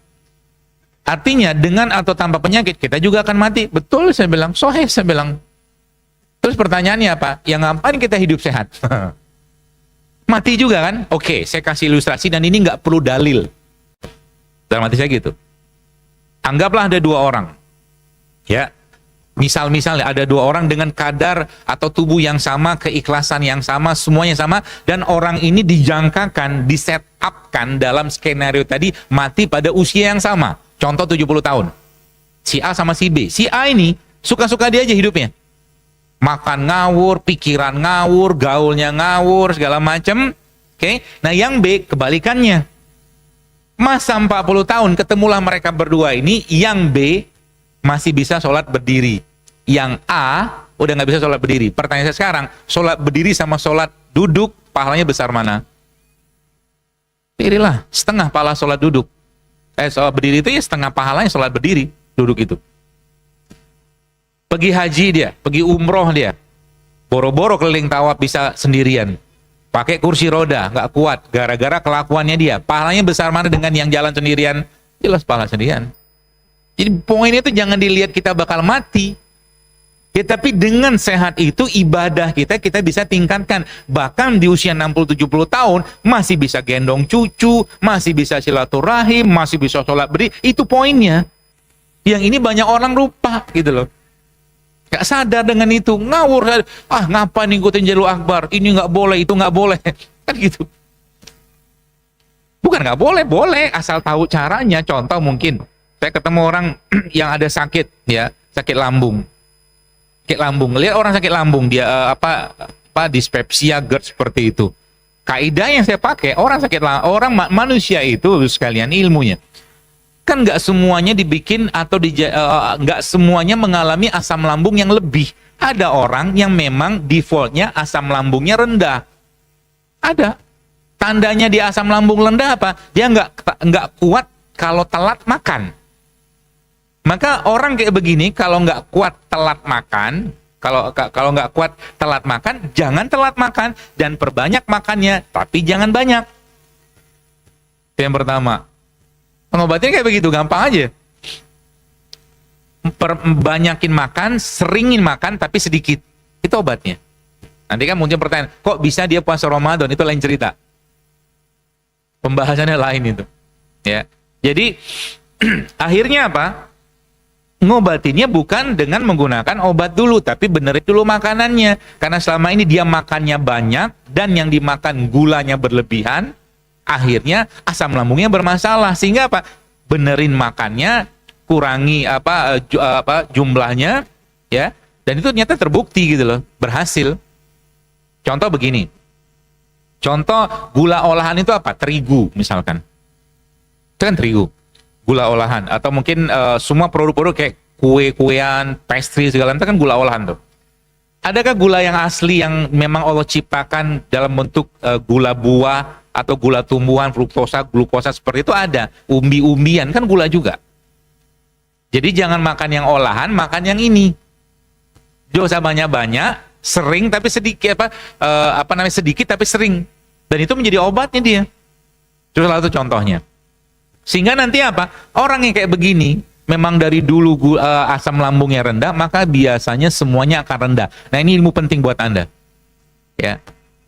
Artinya dengan atau tanpa penyakit kita juga akan mati. Betul, saya bilang. Sahih, saya bilang. Terus pertanyaannya apa? Yang ngapain kita hidup sehat? Mati juga kan? Oke, saya kasih ilustrasi dan ini nggak perlu dalil. Dalam hati saya gitu. Anggaplah ada dua orang. Ya. Misalnya ada dua orang dengan kadar atau tubuh yang sama, keikhlasan yang sama, semuanya sama, dan orang ini dijangkakan, di-set-up-kan dalam skenario tadi mati pada usia yang sama. Contoh 70 tahun. Si A sama si B. Si A ini suka-suka dia aja hidupnya. Makan ngawur, pikiran ngawur, gaulnya ngawur, segala macam. Oke. Nah, yang B kebalikannya. Masa 40 tahun ketemulah mereka berdua ini, yang B masih bisa sholat berdiri. Yang A udah nggak bisa sholat berdiri. Pertanyaan saya sekarang, sholat berdiri sama sholat duduk, pahalanya besar mana? Pilihlah, setengah pahala sholat duduk. Sholat berdiri itu ya setengah pahalanya sholat berdiri, duduk itu. Pergi haji dia, pergi umroh dia. Boro-boro keliling tawaf bisa sendirian. Pakai kursi roda, nggak kuat. Gara-gara kelakuannya dia. Pahalanya besar mana dengan yang jalan sendirian? Jelas pahala sendirian. Jadi poinnya itu jangan dilihat kita bakal mati. Ya, tapi dengan sehat itu ibadah kita bisa tingkatkan. Bahkan di usia 60-70 tahun masih bisa gendong cucu, masih bisa silaturahim, masih bisa sholat berdiri. Itu poinnya. Yang ini banyak orang lupa gitu loh. Gak sadar dengan itu, ngawur. Ngapain ngikutin jalur akbar? Ini nggak boleh, itu nggak boleh. Kan gitu. Bukan nggak boleh, boleh asal tahu caranya. Contoh mungkin saya ketemu orang yang ada sakit, ya, sakit lambung. Sakit lambung. Lihat orang sakit lambung, dia dispepsia, GERD seperti itu. Kaidah yang saya pakai, orang manusia itu sekalian ilmunya. Kan nggak semuanya dibikin atau nggak semuanya mengalami asam lambung yang lebih. Ada orang yang memang defaultnya asam lambungnya rendah. Ada. Tandanya di asam lambung rendah apa? Dia nggak kuat kalau telat makan. Maka orang kayak begini kalau nggak kuat telat makan, kalau nggak kuat telat makan, jangan telat makan dan perbanyak makannya, tapi jangan banyak. Itu yang pertama. Pengobatannya kayak begitu, gampang aja. Banyakin makan, seringin makan, tapi sedikit. Itu obatnya. Nanti kan muncul pertanyaan, kok bisa dia puasa Ramadan? Itu lain cerita. Pembahasannya lain itu. Ya. Jadi, akhirnya apa? Ngobatinnya bukan dengan menggunakan obat dulu, tapi benerin dulu makanannya. Karena selama ini dia makannya banyak, dan yang dimakan gulanya berlebihan, akhirnya asam lambungnya bermasalah. Sehingga apa? Benerin makannya, kurangi jumlahnya, ya. Dan itu ternyata terbukti gitu loh, berhasil. Contoh begini. Contoh gula olahan itu apa? Terigu misalkan. Itu kan terigu. Gula olahan atau mungkin semua produk-produk kayak kue-kuean, pastry segala itu kan gula olahan tuh. Adakah gula yang asli yang memang Allah ciptakan dalam bentuk gula buah atau gula tumbuhan, fruktosa, glukosa seperti itu? Ada. Umbi-umbian kan gula juga. Jadi jangan makan yang olahan, makan yang ini. Dosa banyak-banyak, sering tapi sedikit sedikit tapi sering. Dan itu menjadi obatnya dia. Itu salah satu contohnya. Sehingga nanti apa? Orang yang kayak begini memang dari dulu asam lambungnya rendah, maka biasanya semuanya akan rendah. Nah, ini ilmu penting buat Anda. Ya.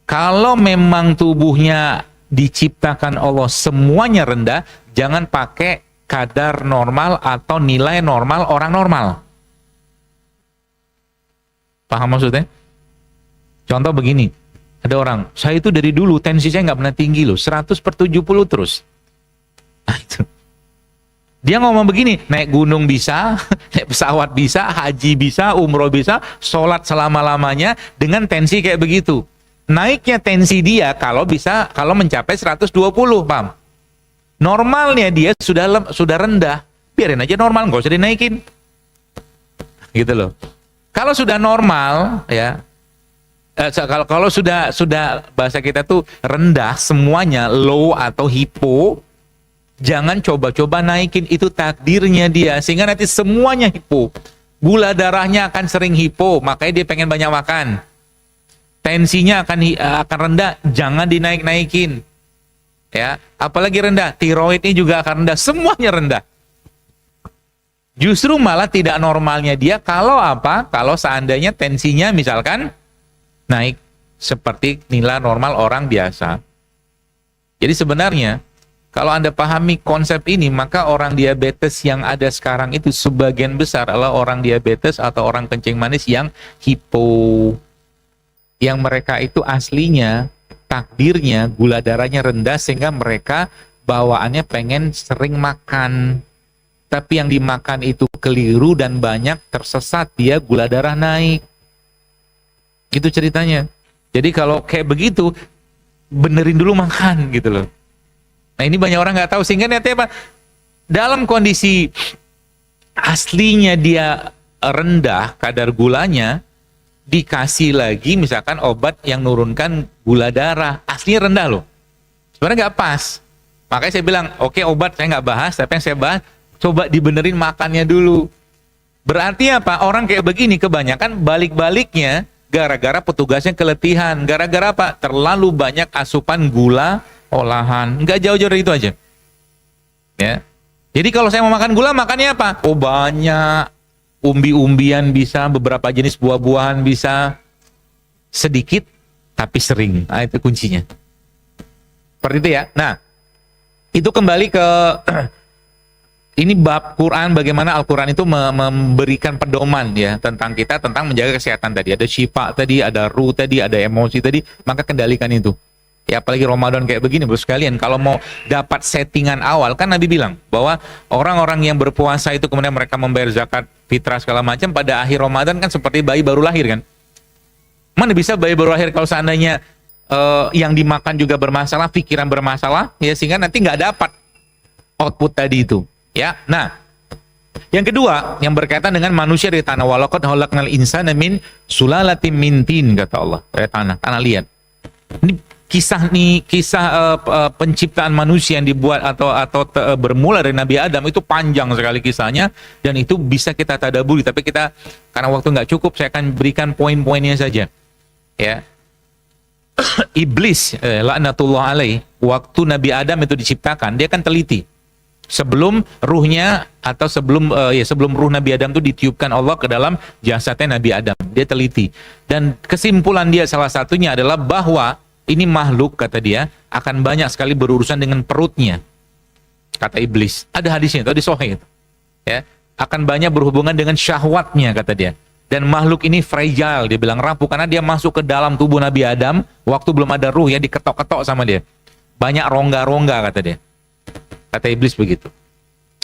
Kalau memang tubuhnya diciptakan Allah semuanya rendah, jangan pakai kadar normal atau nilai normal orang normal. Paham maksudnya? Contoh begini, ada orang, saya itu dari dulu tensi saya nggak pernah tinggi loh, 100/70 terus. Nah itu. Dia ngomong begini, naik gunung bisa, naik pesawat bisa, haji bisa, umroh bisa, sholat selama-lamanya dengan tensi kayak begitu. Naiknya tensi dia kalau mencapai 120, paham? Normalnya dia sudah rendah, biarin aja normal, nggak usah dinaikin. Gitu loh. Kalau sudah normal, ya, kalau sudah bahasa kita tuh rendah semuanya, low atau hipo, jangan coba-coba naikin, itu takdirnya dia, sehingga nanti semuanya hipo. Gula darahnya akan sering hipo, makanya dia pengen banyak makan. Tensinya akan rendah, jangan dinaik-naikin. Ya, apalagi rendah, tiroidnya juga akan rendah, semuanya rendah. Justru malah tidak normalnya dia kalau apa? Kalau seandainya tensinya misalkan naik seperti nilai normal orang biasa. Jadi sebenarnya kalau Anda pahami konsep ini, maka orang diabetes yang ada sekarang itu sebagian besar adalah orang diabetes atau orang kencing manis yang hipo. Yang mereka itu aslinya, takdirnya gula darahnya rendah sehingga mereka bawaannya pengen sering makan. Tapi yang dimakan itu keliru dan banyak, tersesat, dia gula darah naik. Gitu ceritanya. Jadi kalau kayak begitu, benerin dulu makan gitu loh. Nah ini banyak orang nggak tahu, sehingga nanti apa? Dalam kondisi aslinya dia rendah kadar gulanya, dikasih lagi misalkan obat yang nurunkan gula darah, aslinya rendah loh. Sebenarnya nggak pas. Makanya saya bilang, oke, obat saya nggak bahas, tapi yang saya bahas, coba dibenerin makannya dulu. Berarti apa? Orang kayak begini kebanyakan balik-baliknya gara-gara petugasnya keletihan. Gara-gara apa? Terlalu banyak asupan gula olahan. Nggak jauh-jauh dari itu aja. Ya. Jadi kalau saya mau makan gula, makannya apa? Oh banyak. Umbi-umbian bisa, beberapa jenis buah-buahan bisa. Sedikit, tapi sering. Nah itu kuncinya. Seperti itu ya. Nah, itu kembali ke Ini bab Quran, bagaimana Al-Quran itu memberikan pedoman ya tentang kita, tentang menjaga kesehatan tadi. Ada syifa tadi, ada ruh tadi, ada emosi tadi, maka kendalikan itu. Ya apalagi Ramadan kayak begini, bro sekalian, kalau mau dapat settingan awal, kan Nabi bilang bahwa orang-orang yang berpuasa itu kemudian mereka membayar zakat, fitrah segala macam, pada akhir Ramadan kan seperti bayi baru lahir kan. Mana bisa bayi baru lahir kalau seandainya yang dimakan juga bermasalah, pikiran bermasalah, ya sehingga nanti nggak dapat output tadi itu. Ya, nah, yang kedua yang berkaitan dengan manusia di tanah. Walaqad khalaqnal insana min sulalatin min tin, kata Allah. Tanah liat. Ini kisah penciptaan manusia yang dibuat atau bermula dari Nabi Adam itu panjang sekali kisahnya, dan itu bisa kita tadaburi. Tapi kita karena waktu nggak cukup, saya akan berikan poin-poinnya saja. Ya, Iblis, laknatullah alaih, waktu Nabi Adam itu diciptakan, dia kan teliti. Sebelum ruhnya atau sebelum ruh Nabi Adam itu ditiupkan Allah ke dalam jasadnya Nabi Adam, dia teliti, dan kesimpulan dia salah satunya adalah bahwa ini makhluk, kata dia, akan banyak sekali berurusan dengan perutnya. Kata Iblis, ada hadisnya itu, di Sahih itu. Ya, akan banyak berhubungan dengan syahwatnya, kata dia. Dan makhluk ini fragile, dia bilang rapuh, karena dia masuk ke dalam tubuh Nabi Adam waktu belum ada ruh, ya diketok-ketok sama dia. Banyak rongga-rongga, kata dia. Kata Iblis begitu.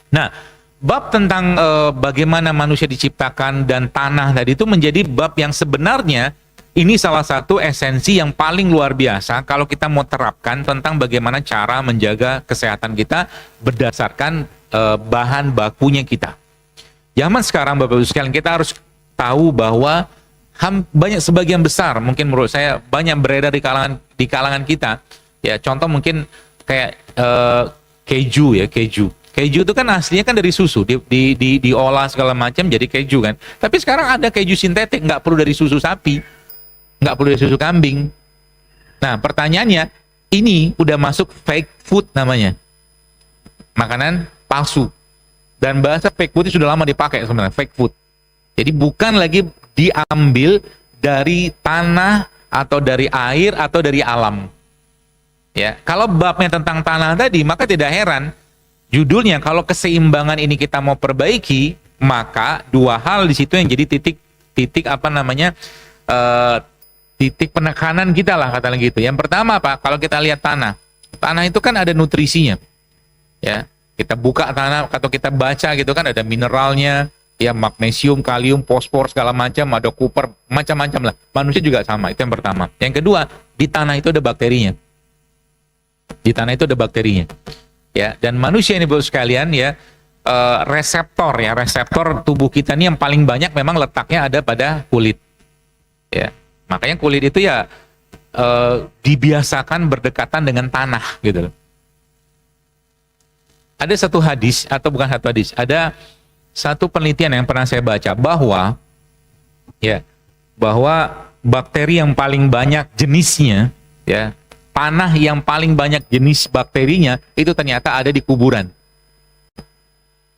Nah, bab tentang bagaimana manusia diciptakan dan tanah tadi itu menjadi bab yang sebenarnya ini salah satu esensi yang paling luar biasa kalau kita mau terapkan tentang bagaimana cara menjaga kesehatan kita berdasarkan bahan bakunya kita. Zaman sekarang, Bapak Ibu sekalian, kita harus tahu bahwa banyak, sebagian besar, mungkin menurut saya banyak beredar di kalangan kita. Ya, contoh mungkin kayak keju ya, keju itu kan aslinya kan dari susu, diolah segala macam jadi keju kan. Tapi sekarang ada keju sintetik, nggak perlu dari susu sapi, nggak perlu dari susu kambing. Nah, pertanyaannya, ini udah masuk fake food namanya, makanan palsu. Dan bahasa fake food itu sudah lama dipakai sebenarnya, fake food. Jadi bukan lagi diambil dari tanah atau dari air atau dari alam. Ya, kalau babnya tentang tanah tadi, maka tidak heran judulnya, kalau keseimbangan ini kita mau perbaiki, maka dua hal di situ yang jadi titik penekanan kita lah, kata gitu. Yang pertama apa? Kalau kita lihat tanah itu kan ada nutrisinya. Ya, kita buka tanah atau kita baca gitu kan, ada mineralnya, ya, magnesium, kalium, fosfor segala macam, ada kuper, macam-macam lah. Manusia juga sama, itu yang pertama. Yang kedua, di tanah itu ada bakterinya. Di tanah itu ada bakterinya, ya. Dan manusia ini, Bapak sekalian, ya, reseptor tubuh kita ini yang paling banyak memang letaknya ada pada kulit, ya. Makanya kulit itu ya dibiasakan berdekatan dengan tanah, gitu. Ada satu hadis, atau bukan satu hadis, ada satu penelitian yang pernah saya baca bahwa bakteri yang paling banyak jenisnya, ya, tanah yang paling banyak jenis bakterinya itu ternyata ada di kuburan.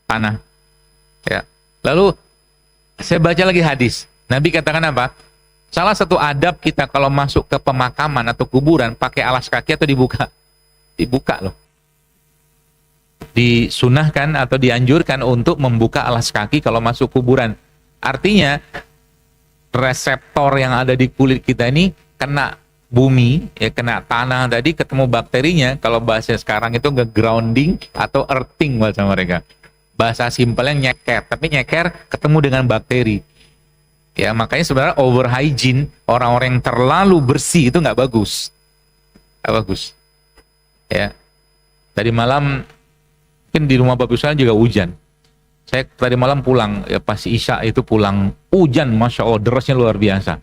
Tanah. Ya. Lalu saya baca lagi hadis. Nabi katakan apa? Salah satu adab kita kalau masuk ke pemakaman atau kuburan, pakai alas kaki atau dibuka? Dibuka loh. Disunahkan atau dianjurkan untuk membuka alas kaki kalau masuk kuburan. Artinya reseptor yang ada di kulit kita ini kena bumi, ya, kena tanah tadi, ketemu bakterinya. Kalau bahasa sekarang itu nge-grounding atau earthing bahasa mereka. Bahasa simpelnya nyeker, tapi nyeker ketemu dengan bakteri. Ya, makanya sebenarnya over hygiene, orang-orang yang terlalu bersih itu nggak bagus. Nggak bagus. Ya. Tadi malam mungkin di rumah Bapak Ibu juga hujan. Saya tadi malam pulang, ya pas Isya itu pulang, hujan, Masya Allah, derasnya luar biasa.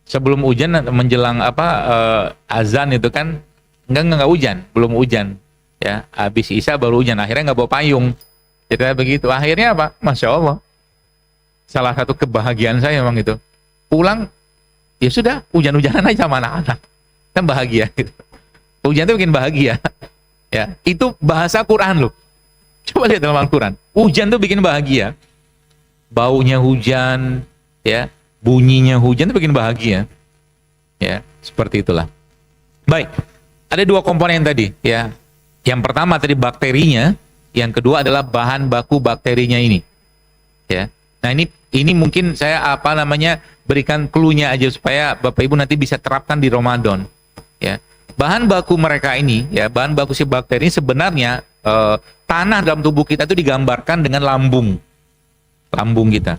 Sebelum hujan, menjelang azan itu kan enggak hujan, belum hujan, ya. Habis Isya baru hujan, akhirnya nggak bawa payung. Jadi begitu. Akhirnya apa? Masya Allah. Salah satu kebahagiaan saya memang itu. Pulang, ya sudah, hujan-hujanan aja sama anak-anak. Kan bahagia gitu. Hujan itu bikin bahagia. Ya, itu bahasa Quran loh. Coba lihat dalam Al-Quran. Hujan itu bikin bahagia. Baunya hujan, ya. Bunyinya hujan itu bikin bahagia. Ya, seperti itulah. Baik, ada dua komponen tadi, ya. Yang pertama tadi bakterinya, yang kedua adalah bahan baku bakterinya ini. Ya. Nah, ini mungkin saya berikan clue-nya aja supaya Bapak Ibu nanti bisa terapkan di Ramadan. Ya. Bahan baku mereka ini, ya, bahan baku si bakteri ini sebenarnya tanah dalam tubuh kita itu digambarkan dengan lambung kita.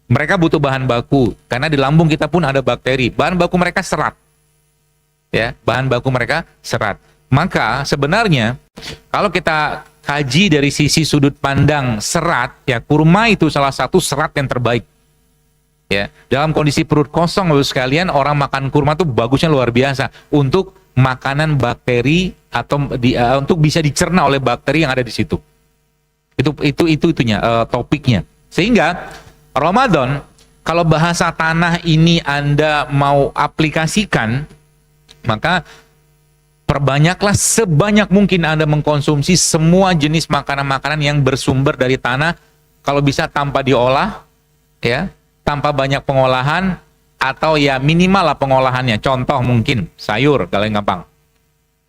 Mereka butuh bahan baku karena di lambung kita pun ada bakteri. Bahan baku mereka serat. Ya, bahan baku mereka serat. Maka sebenarnya kalau kita kaji dari sisi sudut pandang serat, ya, kurma itu salah satu serat yang terbaik. Ya, dalam kondisi perut kosong Bapak sekalian, orang makan kurma tuh bagusnya luar biasa untuk makanan bakteri atau untuk bisa dicerna oleh bakteri yang ada di situ. Itunya topiknya. Sehingga Ramadan, kalau bahasa tanah ini Anda mau aplikasikan, maka perbanyaklah sebanyak mungkin Anda mengkonsumsi semua jenis makanan-makanan yang bersumber dari tanah, kalau bisa tanpa diolah, ya, tanpa banyak pengolahan, atau ya minimal lah pengolahannya. Contoh mungkin sayur, kalau yang gampang.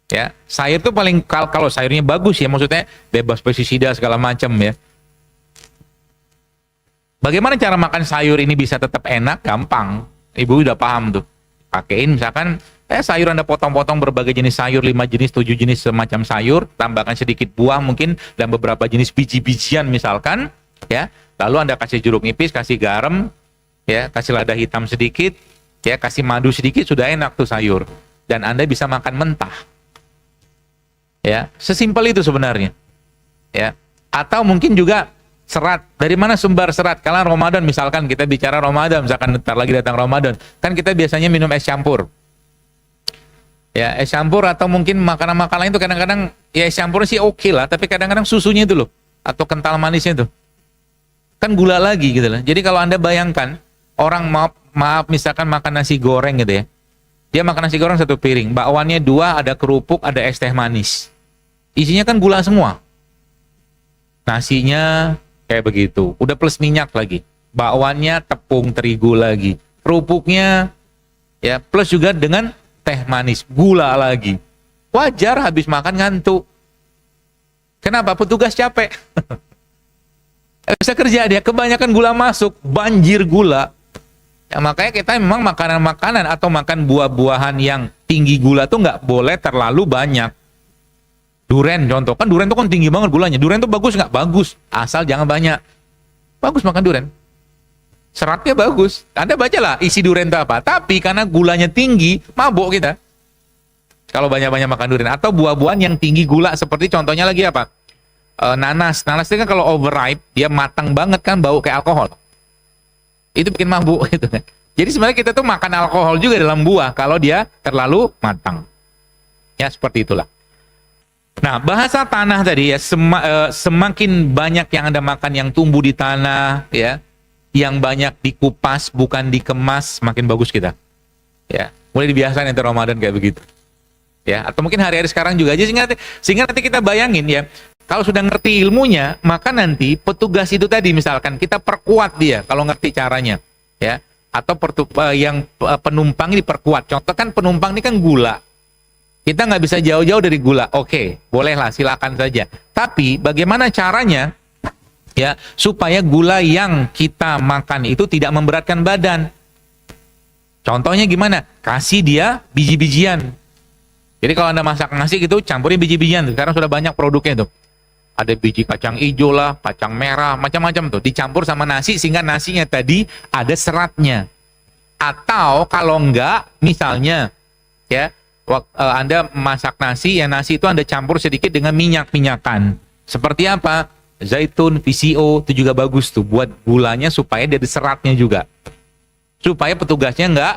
Ya, sayur itu paling kalau sayurnya bagus ya, maksudnya bebas pestisida segala macam ya. Bagaimana cara makan sayur ini bisa tetap enak? Gampang. Ibu udah paham tuh. Pakein misalkan sayur Anda potong-potong berbagai jenis sayur, 5 jenis, 7 jenis semacam sayur, tambahkan sedikit buah mungkin dan beberapa jenis biji-bijian misalkan, ya. Lalu Anda kasih jeruk nipis, kasih garam, ya, kasih lada hitam sedikit, ya, kasih madu sedikit, sudah enak tuh sayur. Dan Anda bisa makan mentah. Ya, sesimpel itu sebenarnya. Ya. Atau mungkin juga serat. Dari mana sumber serat? Kalau Ramadan misalkan kita bicara Ramadan, misalkan ntar lagi datang Ramadan, kan kita biasanya minum es campur. Ya, es campur atau mungkin makanan-makanan itu kadang-kadang ya es campur sih oke lah, tapi kadang-kadang susunya itu loh atau kental manisnya itu kan gula lagi gitu loh. Jadi kalau Anda bayangkan orang maaf misalkan makan nasi goreng gitu ya. Dia makan nasi goreng 1 piring, bakwannya 2, ada kerupuk, ada es teh manis. Isinya kan gula semua. Nasinya kayak begitu, udah plus minyak lagi. Bakwannya tepung terigu lagi. Kerupuknya ya plus juga dengan teh manis, gula lagi. Wajar habis makan ngantuk. Kenapa? Petugas capek. Bisa kerja dia, kebanyakan gula masuk, banjir gula. Ya, makanya kita memang makanan-makanan atau makan buah-buahan yang tinggi gula tuh nggak boleh terlalu banyak. Duren contoh, kan duren tuh kan tinggi banget gulanya. Duren tuh bagus nggak? Bagus, asal jangan banyak. Bagus makan duren. Seratnya bagus. Anda bacalah isi duren itu apa. Tapi karena gulanya tinggi, mabuk kita. Kalau banyak-banyak makan duren. Atau buah-buahan yang tinggi gula. Seperti contohnya lagi apa? Nanas. Nanas itu kan kalau overripe, dia matang banget kan, bau kayak alkohol. Itu bikin mabuk gitu kan. Jadi sebenarnya kita tuh makan alkohol juga dalam buah kalau dia terlalu matang. Ya seperti itulah. Nah, bahasa tanah tadi ya, semakin banyak yang Anda makan yang tumbuh di tanah ya, yang banyak dikupas bukan dikemas, makin bagus kita. Ya, mulai dibiasakan nanti Ramadan kayak begitu. Ya, atau mungkin hari-hari sekarang juga aja sehingga nanti kita bayangin ya, kalau sudah ngerti ilmunya, maka nanti petugas itu tadi misalkan kita perkuat dia kalau ngerti caranya, ya. Atau penumpang diperkuat. Contoh kan penumpang ini kan gula. Kita nggak bisa jauh-jauh dari gula. Oke, bolehlah, silakan saja. Tapi bagaimana caranya ya supaya gula yang kita makan itu tidak memberatkan badan? Contohnya gimana? Kasih dia biji-bijian. Jadi kalau Anda masak nasi gitu, campurin biji-bijian. Sekarang sudah banyak produknya tuh. Ada biji kacang hijau lah, kacang merah, macam-macam tuh. Dicampur sama nasi sehingga nasinya tadi ada seratnya. Atau kalau enggak, misalnya ya, Anda masak nasi, ya nasi itu Anda campur sedikit dengan minyak-minyakan. Seperti apa? Zaitun, VCO, itu juga bagus tuh. Buat gulanya supaya dia ada seratnya juga. Supaya petugasnya enggak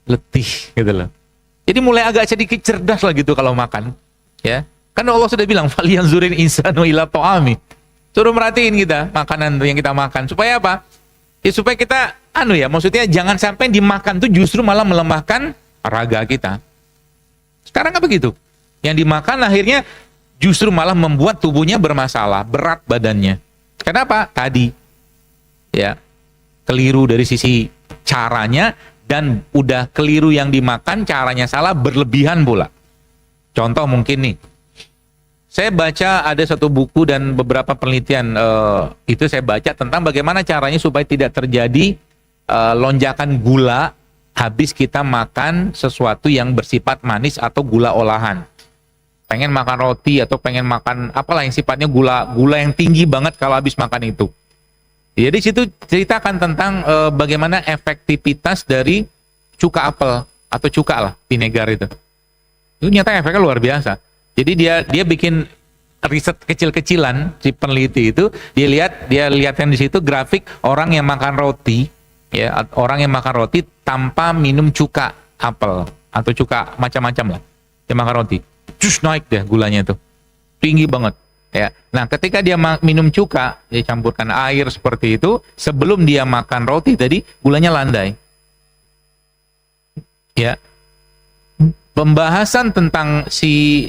letih gitu loh. Jadi mulai agak sedikit cerdas lah gitu kalau makan. Ya. Kan Allah sudah bilang, "Falyanzurin insanu ila ta'ami." Suruh merhatiin kita makanan yang kita makan. Supaya apa? Ya supaya kita maksudnya jangan sampai dimakan tuh justru malah melemahkan raga kita. Sekarang kan begitu. Yang dimakan akhirnya justru malah membuat tubuhnya bermasalah, berat badannya. Kenapa? Tadi ya, keliru dari sisi caranya dan udah keliru yang dimakan, caranya salah, berlebihan pula. Contoh mungkin nih, Saya baca ada satu buku dan beberapa penelitian itu saya baca tentang bagaimana caranya supaya tidak terjadi lonjakan gula habis kita makan sesuatu yang bersifat manis atau gula olahan. Pengen makan roti atau pengen makan apalah yang sifatnya gula yang tinggi banget kalau habis makan itu. Jadi situ ceritakan tentang bagaimana efektivitas dari cuka apel atau cuka lah, vinegar itu. Itu nyata efeknya luar biasa. Jadi dia bikin riset kecil-kecilan, si peneliti itu dia lihatkan di situ grafik orang yang makan roti, ya, orang yang makan roti tanpa minum cuka apel atau cuka macam-macam lah. Dia makan roti, cus naik deh gulanya itu. Tinggi banget, ya. Nah, ketika dia minum cuka, dia campurkan air seperti itu, sebelum dia makan roti tadi gulanya landai. Ya. Pembahasan tentang si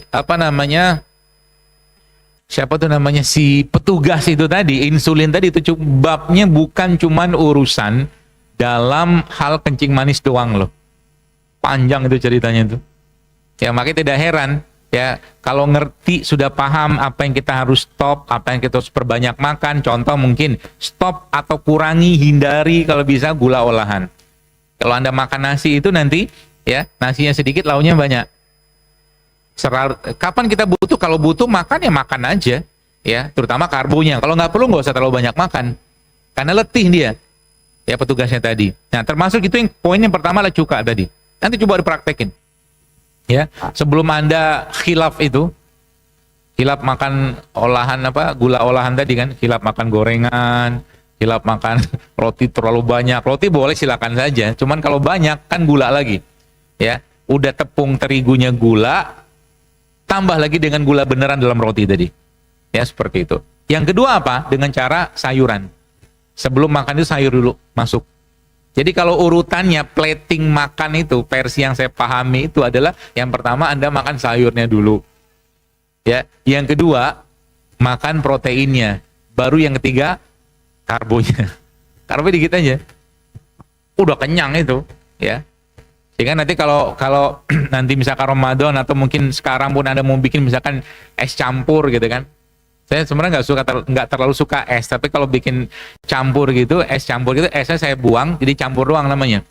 si petugas itu tadi, insulin tadi itu babnya bukan cuman urusan dalam hal kencing manis doang loh. Panjang itu ceritanya itu. Ya makanya tidak heran ya kalau ngerti sudah paham apa yang kita harus stop, apa yang kita harus perbanyak makan. Contoh mungkin stop atau kurangi, hindari kalau bisa gula olahan. Kalau Anda makan nasi itu nanti ya nasinya sedikit, lauknya banyak. Kapan kita butuh? Kalau butuh makan ya makan aja, ya terutama karbonya. Kalau nggak perlu nggak usah terlalu banyak makan, karena letih dia, ya petugasnya tadi. Nah termasuk itu yang poin yang pertama lah cuka tadi. Nanti coba dipraktekin, ya sebelum Anda khilaf itu, khilaf makan olahan gula olahan tadi kan, khilaf makan gorengan, khilaf makan roti terlalu banyak. Roti boleh silakan saja, cuman kalau banyak kan gula lagi. Ya, udah tepung terigunya gula, tambah lagi dengan gula beneran dalam roti tadi. Ya, seperti itu. Yang kedua apa? Dengan cara sayuran. Sebelum makan itu sayur dulu masuk. Jadi kalau urutannya plating makan itu, versi yang saya pahami itu adalah yang pertama Anda makan sayurnya dulu. Ya, yang kedua makan proteinnya. Baru yang ketiga karbonya. Karbo dikit aja. Udah kenyang itu, ya. Sehingga nanti kalau nanti misalkan Ramadan atau mungkin sekarang pun Anda mau bikin misalkan es campur gitu kan. Saya sebenarnya nggak terlalu suka es, tapi kalau bikin campur gitu, es campur gitu, esnya saya buang, jadi campur doang namanya.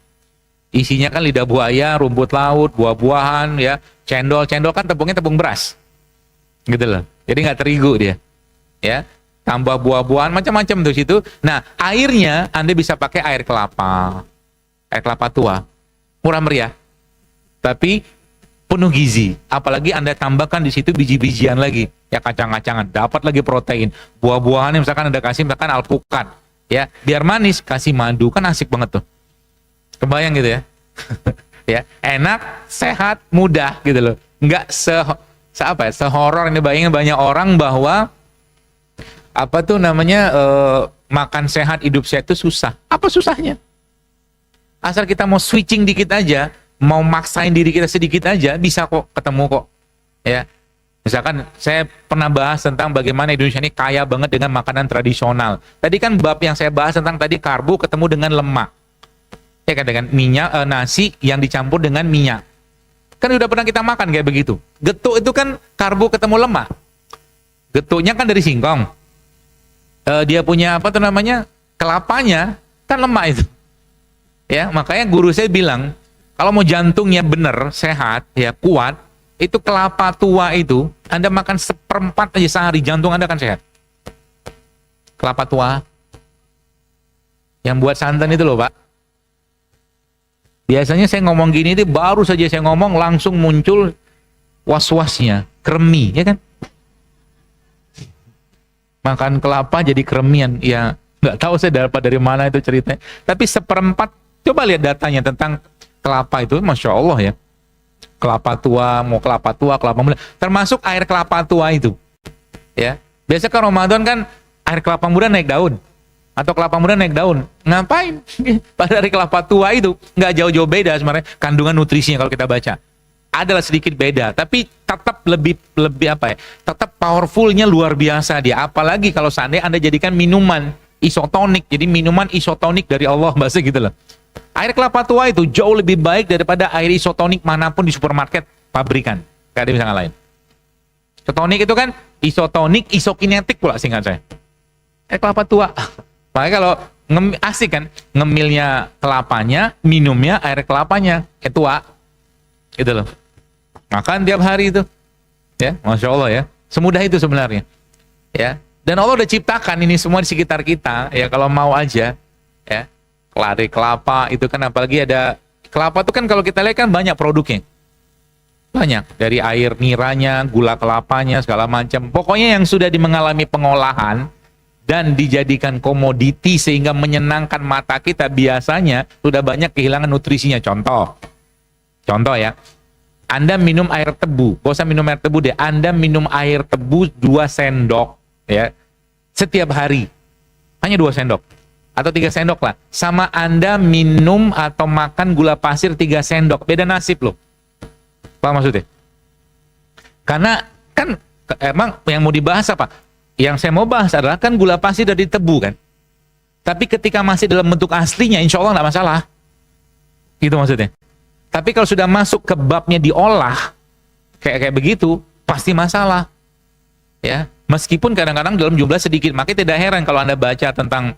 Isinya kan lidah buaya, rumput laut, buah-buahan, ya, cendol kan tepungnya tepung beras, gitu loh. Jadi nggak terigu dia, ya. Tambah buah-buahan macam-macam tuh situ. Nah airnya Anda bisa pakai air kelapa tua. Murah meriah, tapi penuh gizi. Apalagi Anda tambahkan di situ biji-bijian lagi, ya kacang-kacangan, dapat lagi protein. Buah-buahan yang misalkan Anda kasih misalkan alpukat, ya biar manis, kasih madu kan asik banget tuh. Kebayang gitu ya, ya enak, sehat, mudah gitu loh. Nggak sehoror ini. Bayangin banyak orang bahwa makan sehat, hidup sehat itu susah. Apa susahnya? Asal kita mau switching dikit aja, mau maksain diri kita sedikit aja, bisa kok ketemu kok. Ya, misalkan saya pernah bahas tentang bagaimana Indonesia ini kaya banget dengan makanan tradisional. Tadi kan bab yang saya bahas tentang tadi karbo ketemu dengan lemak, ya kan, dengan minyak, nasi yang dicampur dengan minyak. Kan udah pernah kita makan kayak begitu. Getuk itu kan karbo ketemu lemak. Getuknya kan dari singkong. Dia punya kelapanya kan lemak itu. Ya, makanya guru saya bilang, kalau mau jantungnya benar, sehat, ya kuat, itu kelapa tua itu, Anda makan 1/4 aja sehari, jantung Anda akan sehat. Kelapa tua, yang buat santan itu loh Pak. Biasanya saya ngomong gini, itu baru saja saya ngomong, langsung muncul was-wasnya, kremi, ya kan? Makan kelapa jadi kremian, ya nggak tahu saya dapat dari mana itu ceritanya. Tapi 1/4, coba lihat datanya tentang kelapa itu, Masya Allah ya. Kelapa tua, mau kelapa tua, kelapa muda, termasuk air kelapa tua itu. Ya, biasa kan Ramadan kan air kelapa muda naik daun, atau kelapa muda naik daun. Ngapain? Pada air kelapa tua itu nggak jauh-jauh beda sebenarnya kandungan nutrisinya kalau kita baca. Adalah sedikit beda, tapi tetap lebih tetap powerfulnya luar biasa dia. Apalagi kalau seandainya Anda jadikan minuman isotonik, jadi minuman isotonik dari Allah, bahasa gitu loh. Air kelapa tua itu jauh lebih baik daripada air isotonik manapun di supermarket pabrikan. Gak ada misalnya lain. Isotonik itu kan Isotonik, isokinetik pula singkat saya. Kelapa tua. Makanya kalau asik kan, ngemilnya kelapanya, minumnya air kelapanya, tua. Gitu loh. Makan tiap hari itu. Ya, Masya Allah ya. Semudah itu sebenarnya. Ya. Dan Allah udah ciptakan ini semua di sekitar kita. Ya, kalau mau aja. Ya. Kelari kelapa itu kan, apalagi ada kelapa itu kan kalau kita lihat kan banyak produknya. Banyak, dari air niranya, gula kelapanya, segala macam. Pokoknya yang sudah mengalami pengolahan dan dijadikan komoditi sehingga menyenangkan mata kita, biasanya sudah banyak kehilangan nutrisinya. Contoh ya, Anda minum air tebu, gak usah minum air tebu deh, Anda minum air tebu 2 sendok ya setiap hari, hanya 2 sendok atau 3 sendok lah, sama Anda minum atau makan gula pasir 3 sendok, beda nasib loh. Apa maksudnya? Karena kan emang yang mau dibahas apa? Yang saya mau bahas adalah kan gula pasir dari tebu kan. Tapi ketika masih dalam bentuk aslinya, insya Allah nggak masalah. Gitu maksudnya. Tapi kalau sudah masuk ke babnya diolah kayak begitu, pasti masalah. Ya, meskipun kadang-kadang dalam jumlah sedikit. Makanya tidak heran kalau Anda baca tentang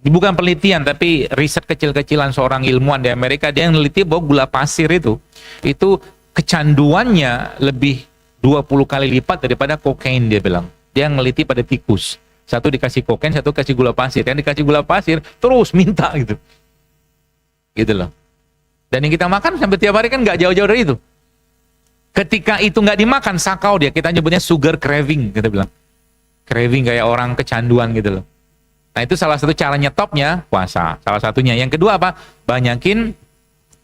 bukan penelitian tapi riset kecil-kecilan seorang ilmuwan di Amerika, dia meneliti bahwa gula pasir itu kecanduannya lebih 20 kali lipat daripada kokain, dia bilang. Dia meneliti pada tikus. Satu dikasih kokain, satu kasih gula pasir. Yang dikasih gula pasir terus minta gitu. Gitu loh. Dan yang kita makan sampai tiap hari kan nggak jauh-jauh dari itu. Ketika itu nggak dimakan, sakau dia. Kita nyebutnya sugar craving, kita bilang. Craving kayak orang kecanduan gitu loh. Nah itu salah satu cara nyetopnya puasa. Salah satunya. Yang kedua apa? Banyakin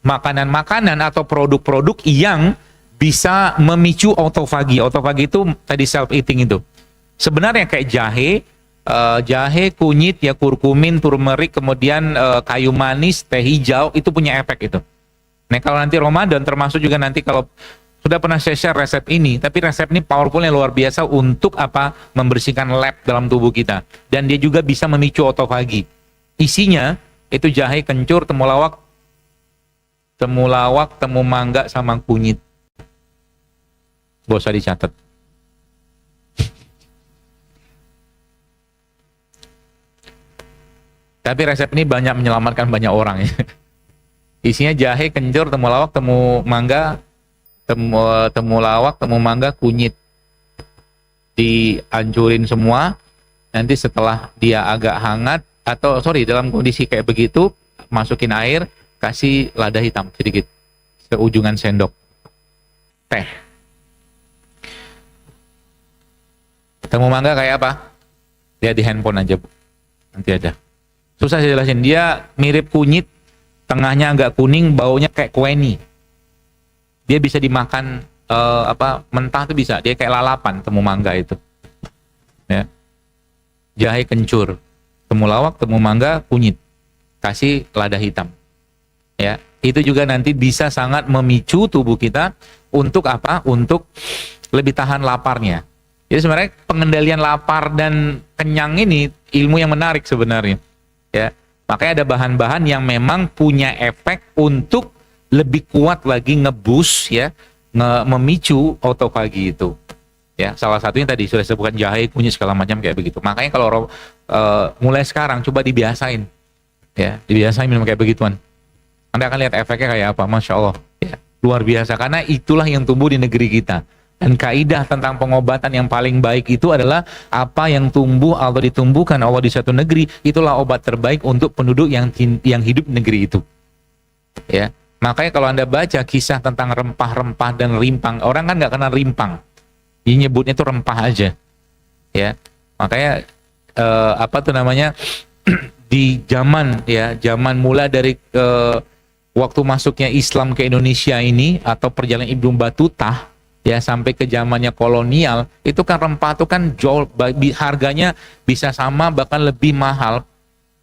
makanan-makanan atau produk-produk yang bisa memicu autofagi. Autofagi itu tadi self-eating itu. Sebenarnya kayak jahe, kunyit, ya kurkumin, turmeric, kemudian kayu manis, teh hijau, itu punya efek itu. Nah kalau nanti Ramadan, termasuk juga nanti kalau sudah pernah saya share resep ini, tapi resep ini powerfulnya luar biasa untuk apa? Membersihkan lab dalam tubuh kita. Dan dia juga bisa memicu autofagi. Isinya itu jahe, kencur, temulawak, temu mangga sama kunyit. Gak usah dicatat. Tapi resep ini banyak menyelamatkan banyak orang ya. Isinya jahe, kencur, temulawak, temu mangga, temulawak, temu mangga, kunyit. Dihancurin semua. Nanti setelah dia agak hangat atau dalam kondisi kayak begitu, masukin air, kasih lada hitam sedikit, seujungan sendok teh. Temu mangga kayak apa? Lihat di handphone aja, Bu. Nanti ada. Susah saya jelasin. Dia mirip kunyit, tengahnya agak kuning, baunya kayak kueni. Dia bisa dimakan mentah tuh bisa. Dia kayak lalapan temu mangga itu. Ya. Jahe, kencur, temulawak, temu mangga, kunyit. Kasih lada hitam. Ya, itu juga nanti bisa sangat memicu tubuh kita untuk apa? Untuk lebih tahan laparnya. Jadi sebenarnya pengendalian lapar dan kenyang ini ilmu yang menarik sebenarnya. Ya, makanya ada bahan-bahan yang memang punya efek untuk lebih kuat lagi ngebus ya, memicu autofagi itu. Ya, salah satunya tadi sudah disebutkan jahe, kunyit segala macam kayak begitu. Makanya kalau mulai sekarang coba dibiasain. Ya, dibiasain minum kayak begituan. Anda akan lihat efeknya kayak apa, Masya Allah. Ya, luar biasa, karena itulah yang tumbuh di negeri kita. Dan kaidah tentang pengobatan yang paling baik itu adalah apa yang tumbuh atau ditumbuhkan Allah di suatu negeri, itulah obat terbaik untuk penduduk yang hidup di negeri itu. Ya, makanya kalau Anda baca kisah tentang rempah-rempah dan rimpang, orang kan nggak kenal rimpang, dia nyebutnya itu rempah aja. Ya, makanya di zaman mulai dari waktu masuknya Islam ke Indonesia ini atau perjalanan Ibnu Batutah ya sampai ke zamannya kolonial, itu kan rempah itu kan jauh, harganya bisa sama bahkan lebih mahal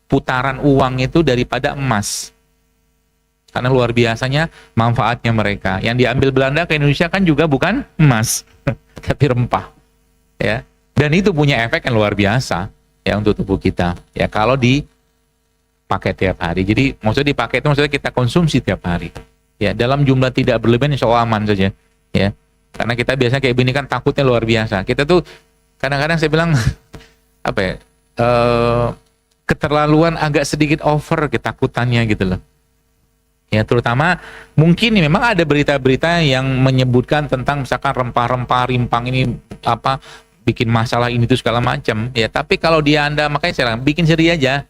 putaran uang itu daripada emas. Karena luar biasanya manfaatnya mereka. Yang diambil Belanda ke Indonesia kan juga bukan emas, tapi rempah. Ya. Dan itu punya efek yang luar biasa ya untuk tubuh kita. Ya kalau dipakai tiap hari. Jadi maksudnya dipakai itu maksudnya kita konsumsi tiap hari. Ya, dalam jumlah tidak berlebihan insya Allah aman saja. Ya. Karena kita biasanya kayak begini kan takutnya luar biasa. Kita tuh kadang-kadang saya bilang apa ya, keterlaluan agak sedikit over ketakutannya gitu loh. Ya terutama mungkin nih memang ada berita-berita yang menyebutkan tentang misalkan rempah-rempah, rimpang ini apa bikin masalah ini tuh segala macam. Ya tapi kalau Anda makanya saya bilang bikin sendiri aja.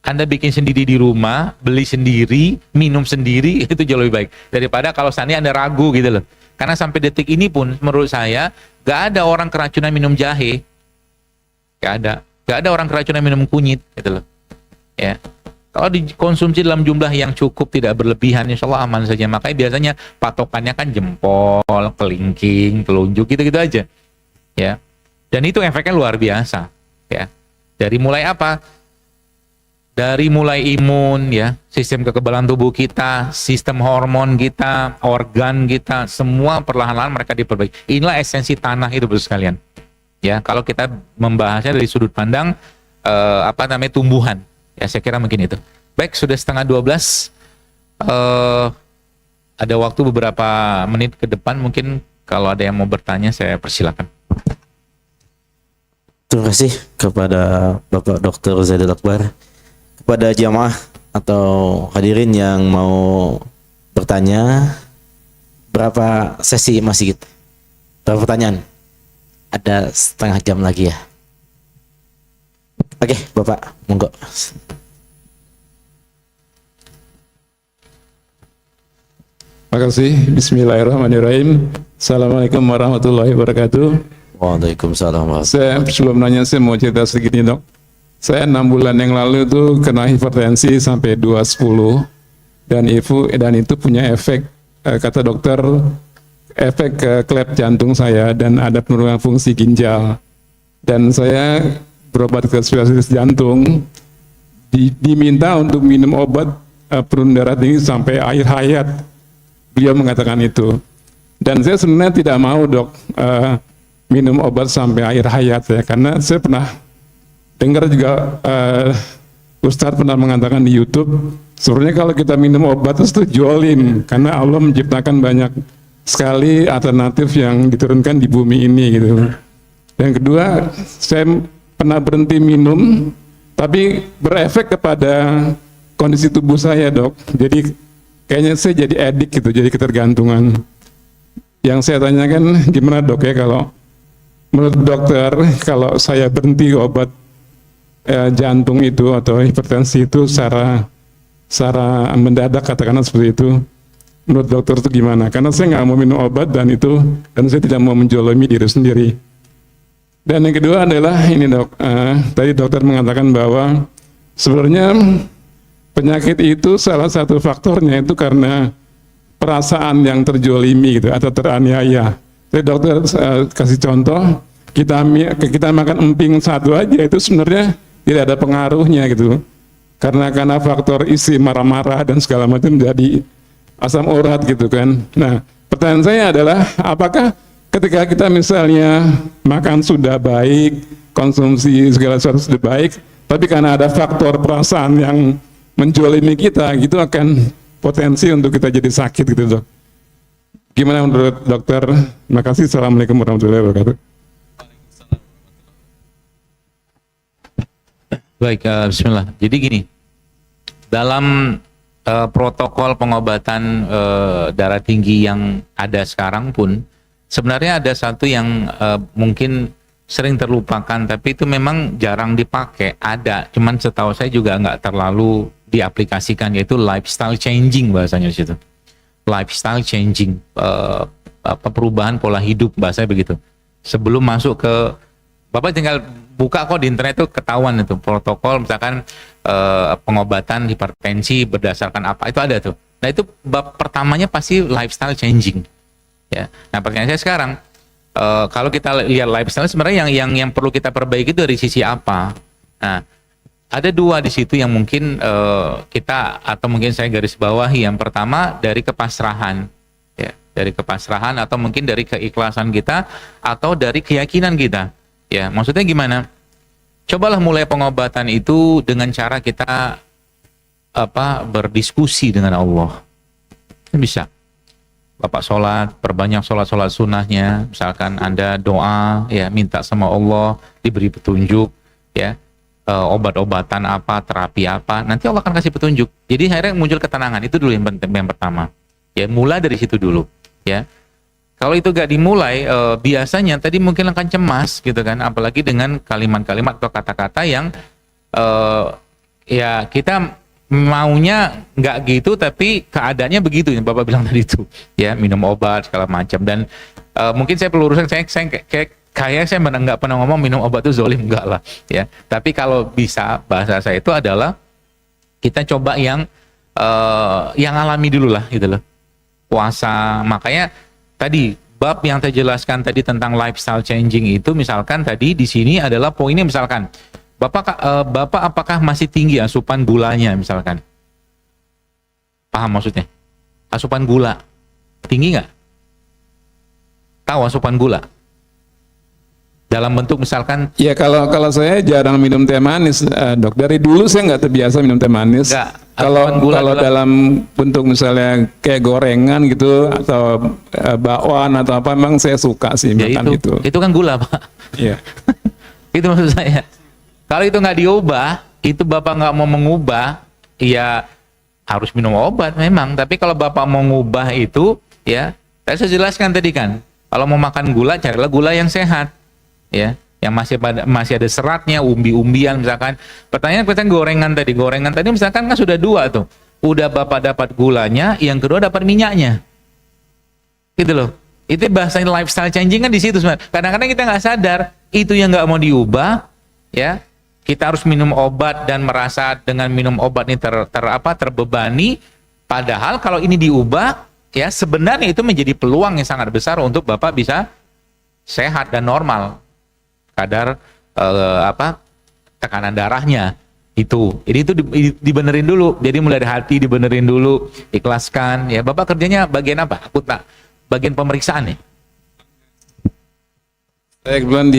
Anda bikin sendiri di rumah, beli sendiri, minum sendiri itu jauh lebih baik daripada kalau seandainya Anda ragu gitu loh. Karena sampai detik ini pun menurut saya gak ada orang keracunan minum jahe. Gak ada orang keracunan minum kunyit gitu loh. Ya. Kalau dikonsumsi dalam jumlah yang cukup tidak berlebihan, insya Allah aman saja. Makanya biasanya patokannya kan jempol, kelingking, telunjuk gitu-gitu aja. Ya. Dan itu efeknya luar biasa. Ya. Dari mulai apa? Dari mulai imun, ya, sistem kekebalan tubuh kita, sistem hormon kita, organ kita, semua perlahan-lahan mereka diperbaiki. Inilah esensi tanah itu, Bapak sekalian. Ya, kalau kita membahasnya dari sudut pandang tumbuhan. Ya, saya kira mungkin itu. Baik, sudah setengah 12. Ada waktu beberapa menit ke depan, mungkin kalau ada yang mau bertanya, saya persilakan. Terima kasih kepada Bapak Dr. Zaidul Akbar. Kepada jamaah atau hadirin yang mau bertanya, berapa sesi masih gitu? Berapa pertanyaan? Ada setengah jam lagi ya. Oke, Bapak, monggo. Terima kasih. Bismillahirrahmanirrahim. Assalamualaikum warahmatullahi wabarakatuh. Waalaikumsalam. Sebelum nanya, saya mau cerita sedikit nih, Dok. Saya 6 bulan yang lalu itu kena hipertensi sampai 210 dan itu punya efek, kata dokter, efek ke klep jantung saya dan ada penurunan fungsi ginjal. Dan saya berobat ke spesialis jantung, diminta untuk minum obat penurun darah tinggi sampai akhir hayat. Beliau mengatakan itu. Dan saya sebenarnya tidak mau, Dok, minum obat sampai akhir hayat ya, karena saya pernah dengar juga Ustadz pernah mengatakan di YouTube, sebenarnya kalau kita minum obat itu jualin, karena Allah menciptakan banyak sekali alternatif yang diturunkan di bumi ini gitu. Dan kedua, saya pernah berhenti minum, tapi berefek kepada kondisi tubuh saya, Dok. Jadi kayaknya saya jadi edik gitu, jadi ketergantungan. Yang saya tanyakan, gimana, Dok, ya, kalau menurut dokter, kalau saya berhenti obat jantung itu atau hipertensi itu secara mendadak, katakanlah seperti itu, menurut dokter itu gimana? Karena saya nggak mau minum obat dan saya tidak mau menjolimi diri sendiri. Dan yang kedua adalah ini, Dok, tadi dokter mengatakan bahwa sebenarnya penyakit itu salah satu faktornya itu karena perasaan yang terjolimi gitu atau teraniaya. Jadi dokter kasih contoh, kita makan emping satu aja itu sebenarnya tidak ada pengaruhnya gitu, karena faktor isi marah-marah dan segala macam jadi asam urat gitu kan. Nah, pertanyaan saya adalah apakah ketika kita misalnya makan sudah baik, konsumsi segala sesuatu sudah baik, tapi karena ada faktor perasaan yang menjolimi kita, gitu akan potensi untuk kita jadi sakit gitu, Dok. Gimana menurut dokter? Terima kasih. Assalamualaikum warahmatullahi wabarakatuh. Baik, bismillah. Jadi gini, dalam protokol pengobatan darah tinggi yang ada sekarang pun, sebenarnya ada satu yang mungkin sering terlupakan, tapi itu memang jarang dipakai. Ada, cuman setahu saya juga nggak terlalu diaplikasikan, yaitu lifestyle changing bahasanya di situ. Lifestyle changing, perubahan pola hidup bahasanya begitu. Sebelum masuk ke, Bapak tinggal buka kok di internet itu ketahuan itu protokol misalkan pengobatan hipertensi berdasarkan apa, itu ada tuh. Nah itu bab pertamanya pasti lifestyle changing. Ya. Nah pertanyaan saya sekarang, kalau kita lihat lifestyle sebenarnya yang perlu kita perbaiki itu dari sisi apa? Nah ada dua di situ yang mungkin kita atau mungkin saya garis bawahi. Yang pertama dari kepasrahan, ya, dari kepasrahan atau mungkin dari keikhlasan kita atau dari keyakinan kita. Ya, maksudnya gimana? Cobalah mulai pengobatan itu dengan cara kita berdiskusi dengan Allah. Bisa. Bapak sholat, perbanyak sholat sunnahnya. Misalkan Anda doa, ya minta sama Allah, diberi petunjuk, ya obat-obatan apa, terapi apa, nanti Allah akan kasih petunjuk. Jadi akhirnya muncul ketenangan. Itu dulu yang pertama. Ya, mulai dari situ dulu. Ya, kalau itu gak dimulai, biasanya tadi mungkin akan cemas gitu kan, apalagi dengan kalimat-kalimat atau kata-kata yang ya kita maunya nggak gitu, tapi keadaannya begitu yang Bapak bilang tadi itu. Ya, minum obat segala macam. Dan mungkin saya perlu luruskan, saya kayak saya nggak pernah ngomong minum obat itu zolim, enggak lah. Ya, tapi kalau bisa bahasa saya itu adalah kita coba yang alami dulu lah gitu loh. Puasa, makanya tadi bab yang saya jelaskan tadi tentang lifestyle changing itu, misalkan tadi di sini adalah poinnya, misalkan Bapak apakah masih tinggi asupan gulanya misalkan? Paham maksudnya? Asupan gula tinggi nggak? Tahu asupan gula? Dalam bentuk misalkan, Ya kalau saya jarang minum teh manis, Dok. Dari dulu saya nggak terbiasa minum teh manis. Enggak, Kalau asupan gula adalah- dalam bentuk misalnya kayak gorengan gitu atau bakwan atau apa, memang saya suka sih ya makan itu. itu kan gula, Pak. Iya. Itu maksud saya. Kalau itu nggak diubah, itu Bapak nggak mau mengubah, ya harus minum obat memang. Tapi kalau Bapak mau ngubah itu, ya saya jelaskan tadi kan, kalau mau makan gula, carilah gula yang sehat, ya, yang masih ada seratnya, umbi-umbian misalkan. Pertanyaan gorengan tadi misalkan kan sudah dua tuh, udah Bapak dapat gulanya, yang kedua dapat minyaknya, gitu loh. Itu bahasa lifestyle changing kan di situ sebenarnya. Kadang-kadang kita nggak sadar itu yang nggak mau diubah, ya. Kita harus minum obat dan merasa dengan minum obat ini terbebani. Padahal kalau ini diubah, ya sebenarnya itu menjadi peluang yang sangat besar untuk Bapak bisa sehat dan normal. Kadar tekanan darahnya itu. Jadi itu dibenerin dulu. Jadi mulai dari hati dibenerin dulu, ikhlaskan. Ya, Bapak kerjanya bagian apa? Aku tak bagian pemeriksaan ya. Saya kebetulan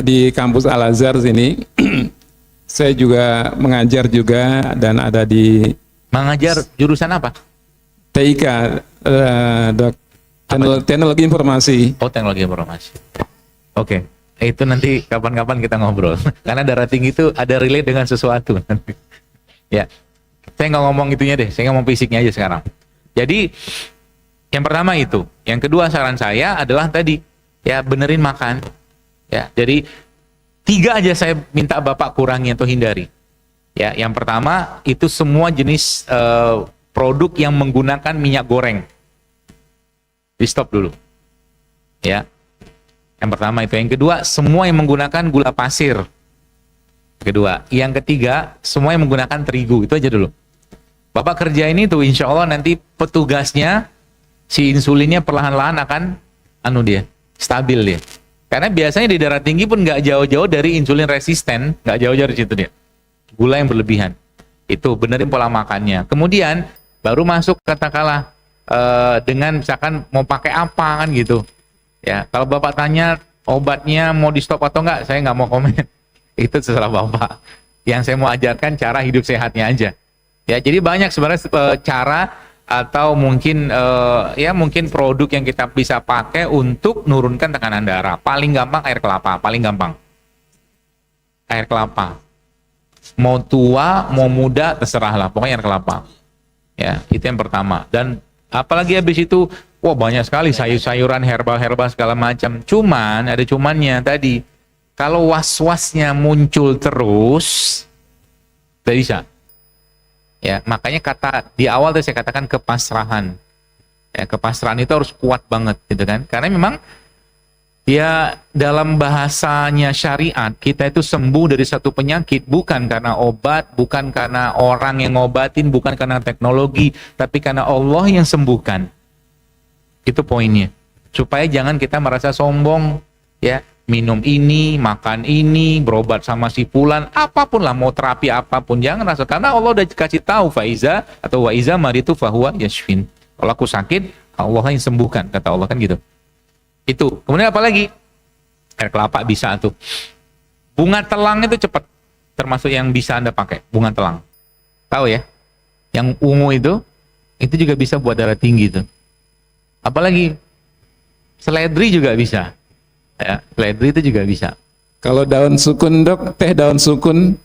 di kampus Al Azhar sini, saya juga mengajar juga dan ada di Mengajar jurusan apa? TIK, Dok. Teknologi Informasi. Oh, teknologi informasi. Oke. Itu nanti kapan-kapan kita ngobrol. Karena darah tinggi itu ada relate dengan sesuatu. Ya. Saya nggak ngomong itunya deh. Saya ngomong fisiknya aja sekarang. Jadi, yang pertama itu. Yang kedua saran saya adalah tadi, ya benerin makan. Ya, jadi 3 aja saya minta Bapak kurangi atau hindari. Ya, yang pertama itu semua jenis produk yang menggunakan minyak goreng. Di stop dulu. Ya. Yang pertama itu. Yang kedua, semua yang menggunakan gula pasir. Kedua. Yang ketiga, semua yang menggunakan terigu. Itu aja dulu. Bapak kerjain itu, insya Allah nanti petugasnya, si insulinnya perlahan-lahan akan stabil dia. Karena biasanya di darah tinggi pun nggak jauh-jauh dari insulin resisten, nggak jauh-jauh dari situ dia. Gula yang berlebihan. Itu benerin pola makannya. Kemudian baru masuk katakanlah dengan misalkan mau pakai apa kan gitu. Ya, kalau Bapak tanya obatnya mau di stop atau enggak, saya nggak mau komen. Itu terserah Bapak. Yang saya mau ajarkan cara hidup sehatnya aja. Ya, jadi banyak sebenarnya cara atau mungkin mungkin produk yang kita bisa pakai untuk nurunkan tekanan darah. Paling gampang air kelapa, paling gampang. Air kelapa. Mau tua, mau muda, terserahlah, pokoknya air kelapa. Ya, itu yang pertama. Dan apalagi habis itu, wah banyak sekali sayur-sayuran, herbal-herbal segala macam. Cuman ada cumannya tadi. Kalau was-wasnya muncul terus, tidak bisa. Ya, makanya kata di awal tadi saya katakan kepasrahan. Ya, kepasrahan itu harus kuat banget gitu kan. Karena memang ya dalam bahasanya syariat, kita itu sembuh dari satu penyakit bukan karena obat, bukan karena orang yang ngobatin, bukan karena teknologi, tapi karena Allah yang sembuhkan. Itu poinnya. Supaya jangan kita merasa sombong, ya, minum ini, makan ini, berobat sama si fulan, apapun lah, mau terapi apapun, jangan rasa, karena Allah udah kasih tahu faiza atau waiza maritu fahuwa yashfin. Kalau aku sakit, Allah yang sembuhkan, kata Allah kan gitu. Itu. Kemudian apa lagi? Air kelapa bisa tuh. Bunga telang itu cepat, termasuk yang bisa Anda pakai, bunga telang. Tahu ya? Yang ungu itu juga bisa buat darah tinggi tuh. Apalagi seledri juga bisa. Ya, seledri itu juga bisa. Kalau daun sukun dok, teh daun sukun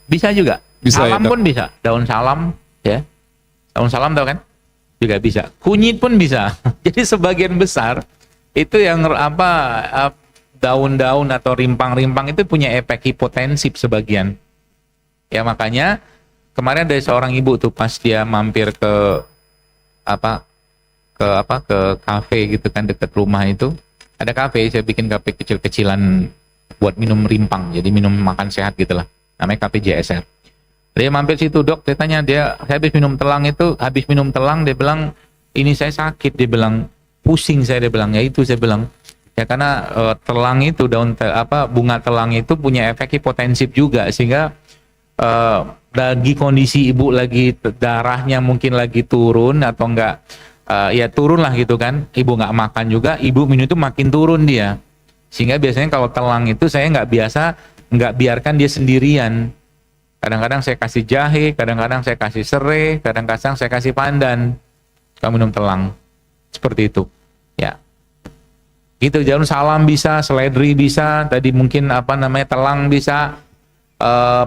Bisa juga. Bisa ya, Salam Dok? pun bisa. Daun salam, ya. Daun salam tau kan? Juga bisa. Kunyit pun bisa. Jadi sebagian besar itu yang daun-daun atau rimpang-rimpang itu punya efek hipotensif sebagian. Ya makanya kemarin ada seorang ibu tuh pas dia mampir ke ke kafe gitu kan dekat rumah itu. Ada kafe, saya bikin kafe kecil-kecilan buat minum rimpang. Jadi minum makan sehat gitulah. Namanya kafe JSR. Dia mampir situ, dok, saya tanya dia, saya habis minum telang, dia bilang, ini saya sakit, dia bilang, pusing saya, dia bilang, ya itu saya bilang, ya karena telang itu, bunga telang itu punya efek hipotensif juga, sehingga lagi kondisi ibu lagi darahnya mungkin lagi turun atau enggak, ya turun lah gitu kan, ibu nggak makan juga, ibu minum itu makin turun dia, sehingga biasanya kalau telang itu saya nggak biarkan dia sendirian. Kadang-kadang saya kasih jahe, kadang-kadang saya kasih serai, kadang-kadang saya kasih pandan. Kalau minum telang. Seperti itu. Ya. Gitu, daun salam bisa, seledri bisa, tadi mungkin telang bisa,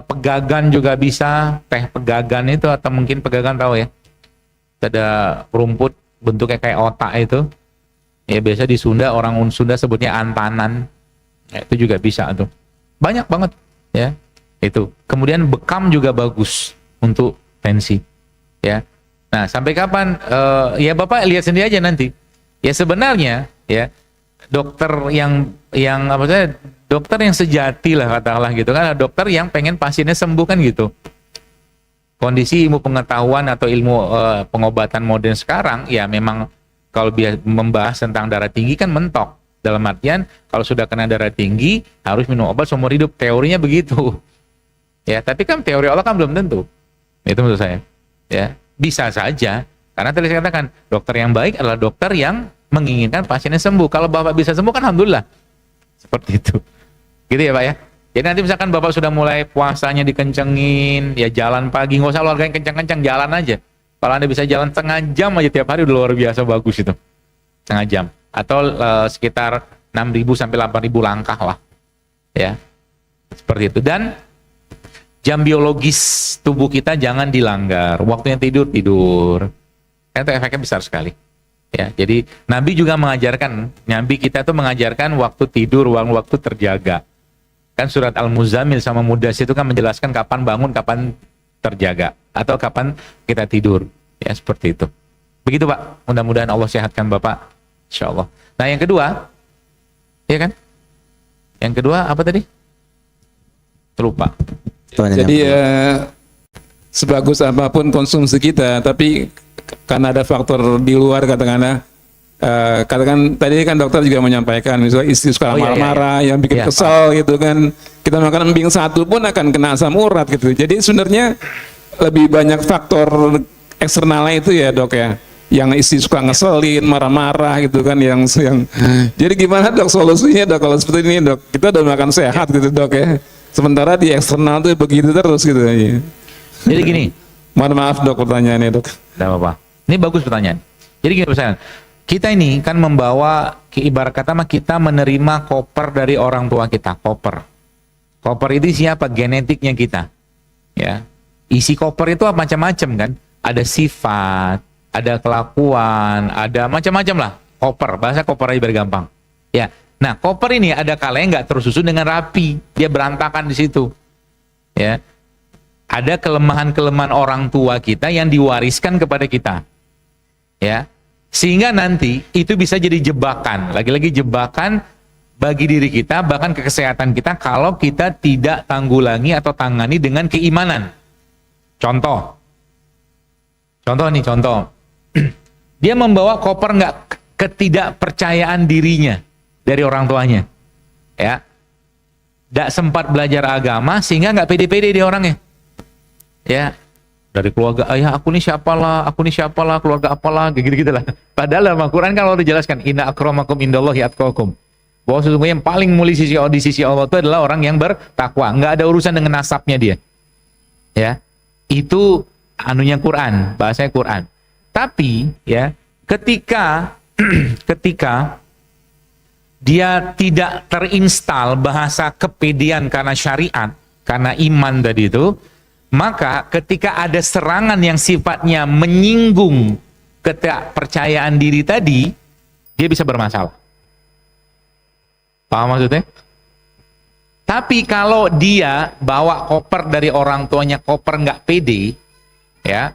pegagan juga bisa, teh pegagan itu atau mungkin pegagan tahu ya. Ada rumput bentuknya kayak otak itu. Ya biasa di Sunda, orang Sunda sebutnya antanan. Ya, itu juga bisa tuh. Banyak banget ya. Itu. Kemudian bekam juga bagus untuk tensi. Ya. Nah, sampai kapan? Ya Bapak lihat sendiri aja nanti. Ya sebenarnya ya dokter dokter yang sejati lah katakanlah gitu kan, dokter yang pengen pasiennya sembuh kan gitu. Kondisi ilmu pengetahuan atau ilmu pengobatan modern sekarang ya memang kalau membahas tentang darah tinggi kan mentok. Dalam artian kalau sudah kena darah tinggi harus minum obat seumur hidup. Teorinya begitu. Ya, tapi kan teori Allah kan belum tentu. Itu menurut saya. Ya, bisa saja. Karena tadi saya katakan, dokter yang baik adalah dokter yang menginginkan pasiennya sembuh. Kalau Bapak bisa sembuh kan alhamdulillah. Seperti itu. Gitu ya, Pak ya. Jadi nanti misalkan Bapak sudah mulai puasanya dikencengin, ya jalan pagi, nggak usah olahraga yang kencang-kencang, jalan aja. Kalau Anda bisa jalan setengah jam aja tiap hari udah luar biasa bagus itu. Setengah jam. Atau sekitar 6.000 sampai 8.000 langkah lah. Ya. Seperti itu. Dan jam biologis tubuh kita jangan dilanggar. Waktunya tidur. Karena itu efeknya besar sekali. Ya, jadi Nabi juga mengajarkan, Nabi kita tuh mengajarkan waktu tidur, waktu terjaga. Kan surat Al-Muzammil sama Mudaththir itu kan menjelaskan kapan bangun, kapan terjaga, atau kapan kita tidur. Ya, seperti itu. Begitu Pak, mudah-mudahan Allah sehatkan Bapak. Insya Allah. Nah yang kedua, ya kan? Yang kedua apa tadi? Terlupa. Jadi sebagus apapun konsumsi kita, tapi karena ada faktor di luar katakan tadi kan dokter juga menyampaikan misalnya istri suka marah-marah yang bikin kesal gitu kan, kita makan emping satu pun akan kena asam urat gitu. Jadi sebenarnya lebih banyak faktor eksternalnya itu ya dok ya, yang istri suka ngeselin, marah-marah gitu kan, yang jadi gimana dok solusinya dok kalau seperti ini dok? Kita udah makan sehat gitu dok ya, sementara di eksternal tuh begitu terus gitu ya. Jadi gini, mohon maaf dok pertanyaannya dok. Tidak apa-apa. Ini bagus pertanyaan. Jadi gini pertanyaan, kita ini kan membawa, ibarat kata kita menerima koper dari orang tua kita, koper. Koper itu siapa? Genetiknya kita. Ya, isi koper itu macam-macam kan. Ada sifat, ada kelakuan, ada macam-macam lah. Koper, bahasa koper aja biar gampang. Ya, nah koper ini ada kalanya nggak tersusun dengan rapi, dia berantakan di situ. Ya, ada kelemahan-kelemahan orang tua kita yang diwariskan kepada kita. Ya, sehingga nanti itu bisa jadi jebakan, lagi-lagi jebakan bagi diri kita, bahkan ke kesehatan kita kalau kita tidak tanggulangi atau tangani dengan keimanan. Contoh nih, dia membawa koper nggak ketidakpercayaan dirinya dari orang tuanya, ya, tidak sempat belajar agama sehingga nggak pede-pede dia orangnya, ya. Dari keluarga ayah aku nih siapalah, keluarga apalah, gitu-gitu lah. Padahal dalam Al-Quran kan Allah dijelaskan, inna akramakum indallahi atqakum. Bahwa sesungguhnya yang paling mulia di sisi Allah itu adalah orang yang bertakwa. Nggak ada urusan dengan nasabnya dia. Ya, itu anunya Quran, bahasanya Quran. Tapi ya, ketika ketika dia tidak terinstal bahasa kepedean karena syariat, karena iman tadi itu, maka ketika ada serangan yang sifatnya menyinggung ketidakpercayaan diri tadi, dia bisa bermasalah. Paham maksudnya? Tapi kalau dia bawa koper dari orang tuanya, koper nggak pede, ya,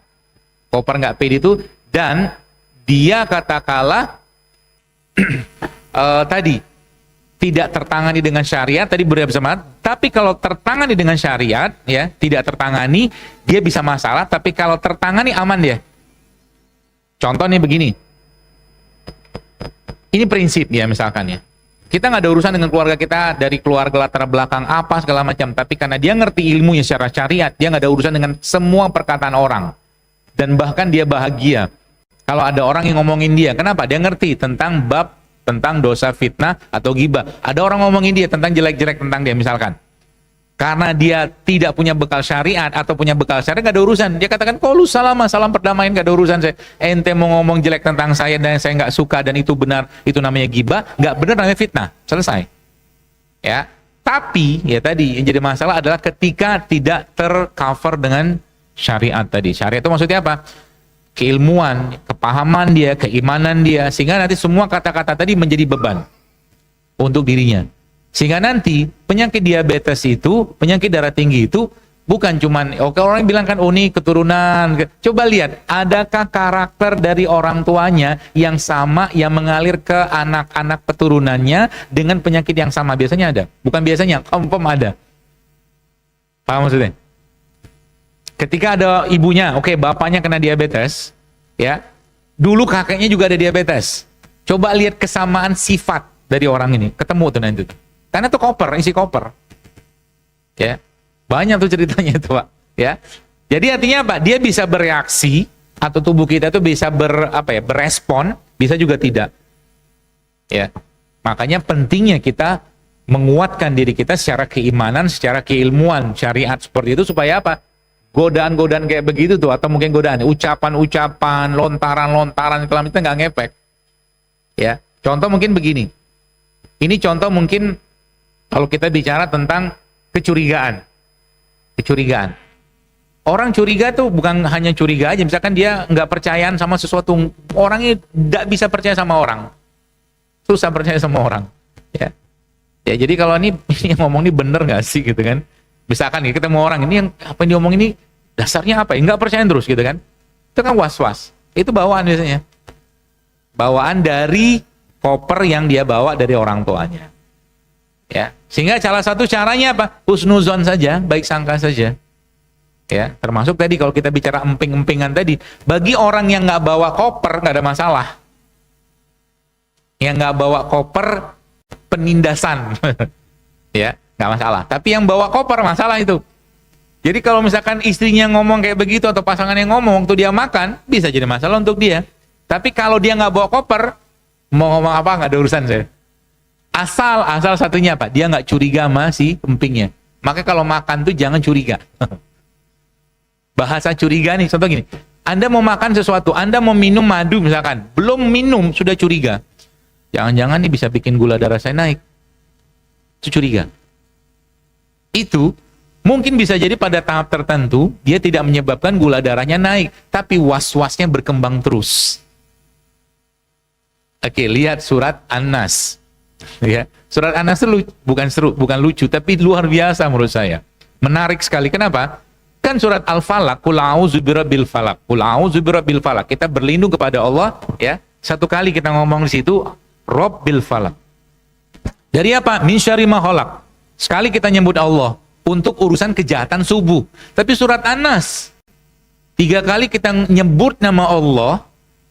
koper nggak pede itu, dan dia katakanlah tadi tidak tertangani dengan syariat, tadi bersama. Tapi kalau tertangani dengan syariat, ya, tidak tertangani, dia bisa masalah. Tapi kalau tertangani aman dia. Contoh nih begini, ini prinsip ya misalkan ya. Kita nggak ada urusan dengan keluarga kita dari keluarga latar belakang apa segala macam. Tapi karena dia ngerti ilmunya secara syariat, dia nggak ada urusan dengan semua perkataan orang. Dan bahkan dia bahagia kalau ada orang yang ngomongin dia. Kenapa? Dia ngerti tentang bab, tentang dosa fitnah atau ghibah. Ada orang ngomongin dia tentang jelek-jelek tentang dia misalkan. Karena dia tidak punya bekal syariat atau punya bekal syariat, gak ada urusan. Dia katakan, "Qaulus salama, salam perdamaian, gak ada urusan saya. Ente mau ngomong jelek tentang saya dan saya nggak suka dan itu benar, itu namanya ghibah, nggak benar namanya fitnah." Selesai. Ya. Tapi ya tadi yang jadi masalah adalah ketika tidak tercover dengan syariat tadi. Syariat itu maksudnya apa? Keilmuan, kepahaman dia, keimanan dia, sehingga nanti semua kata-kata tadi menjadi beban untuk dirinya. Sehingga nanti penyakit diabetes itu, penyakit darah tinggi itu bukan cuman, oke orang bilang kan, oh ini keturunan. Coba lihat, adakah karakter dari orang tuanya yang sama, yang mengalir ke anak-anak keturunannya dengan penyakit yang sama? Biasanya ada. Bukan biasanya, confirm ada. Paham maksudnya? Ketika ada ibunya, oke, bapaknya kena diabetes, ya. Dulu kakeknya juga ada diabetes. Coba lihat kesamaan sifat dari orang ini, ketemu tuh nanti. Karena itu koper, isi koper. Ya. Banyak tuh ceritanya itu, Pak, ya. Jadi artinya apa? Dia bisa bereaksi atau tubuh kita tuh bisa berespon, bisa juga tidak. Ya. Makanya pentingnya kita menguatkan diri kita secara keimanan, secara keilmuan, syariat seperti itu supaya apa? Godaan-godaan kayak begitu tuh, atau mungkin godaan, ucapan-ucapan, lontaran-lontaran kelam itu nggak ngefek. Ya, contoh mungkin begini. Ini contoh mungkin kalau kita bicara tentang kecurigaan. Kecurigaan. Orang curiga tuh bukan hanya curiga aja, misalkan dia nggak percayaan sama sesuatu, orangnya nggak bisa percaya sama orang. Susah percaya sama orang. Ya. Ya, jadi kalau ini yang ngomong ini bener nggak sih gitu kan? Misalkan ya, ketemu orang ini yang apa yang diomong ini dasarnya apa ya? Nggak percaya terus gitu kan? Itu kan was-was. Itu bawaan biasanya. Bawaan dari koper yang dia bawa dari orang tuanya. Ya, sehingga salah satu caranya apa? Husnuzon saja, baik sangka saja. Ya, termasuk tadi kalau kita bicara emping-empingan tadi, bagi orang yang nggak bawa koper nggak ada masalah. Yang nggak bawa koper penindasan, ya nggak masalah. Tapi yang bawa koper masalah itu. Jadi kalau misalkan istrinya ngomong kayak begitu atau pasangan yang ngomong waktu dia makan, bisa jadi masalah untuk dia. Tapi kalau dia nggak bawa koper, mau ngomong apa nggak ada urusan saya. Asal satunya apa? Dia nggak curiga sama si empingnya. Maka kalau makan tuh jangan curiga. Bahasa curiga nih, contoh gini. Anda mau makan sesuatu, Anda mau minum madu misalkan, belum minum sudah curiga. Jangan-jangan nih bisa bikin gula darah saya naik. Itu curiga. Itu mungkin bisa jadi pada tahap tertentu dia tidak menyebabkan gula darahnya naik, tapi was-wasnya berkembang terus. Oke, lihat surat An-Nas. Ya, surat An-Nas itu bukan lucu, tapi luar biasa menurut saya. Menarik sekali. Kenapa? Kan surat Al-Falaq, qul a'udzu birabbil falaq. Qul a'udzu birabbil falaq. Kita berlindung kepada Allah, ya. Satu kali kita ngomong di situ, Rabbil falaq. Dari apa? Min syarri ma khalaq. Sekali kita nyebut Allah untuk urusan kejahatan subuh. Tapi surat An-Nas 3 kali kita nyebut nama Allah,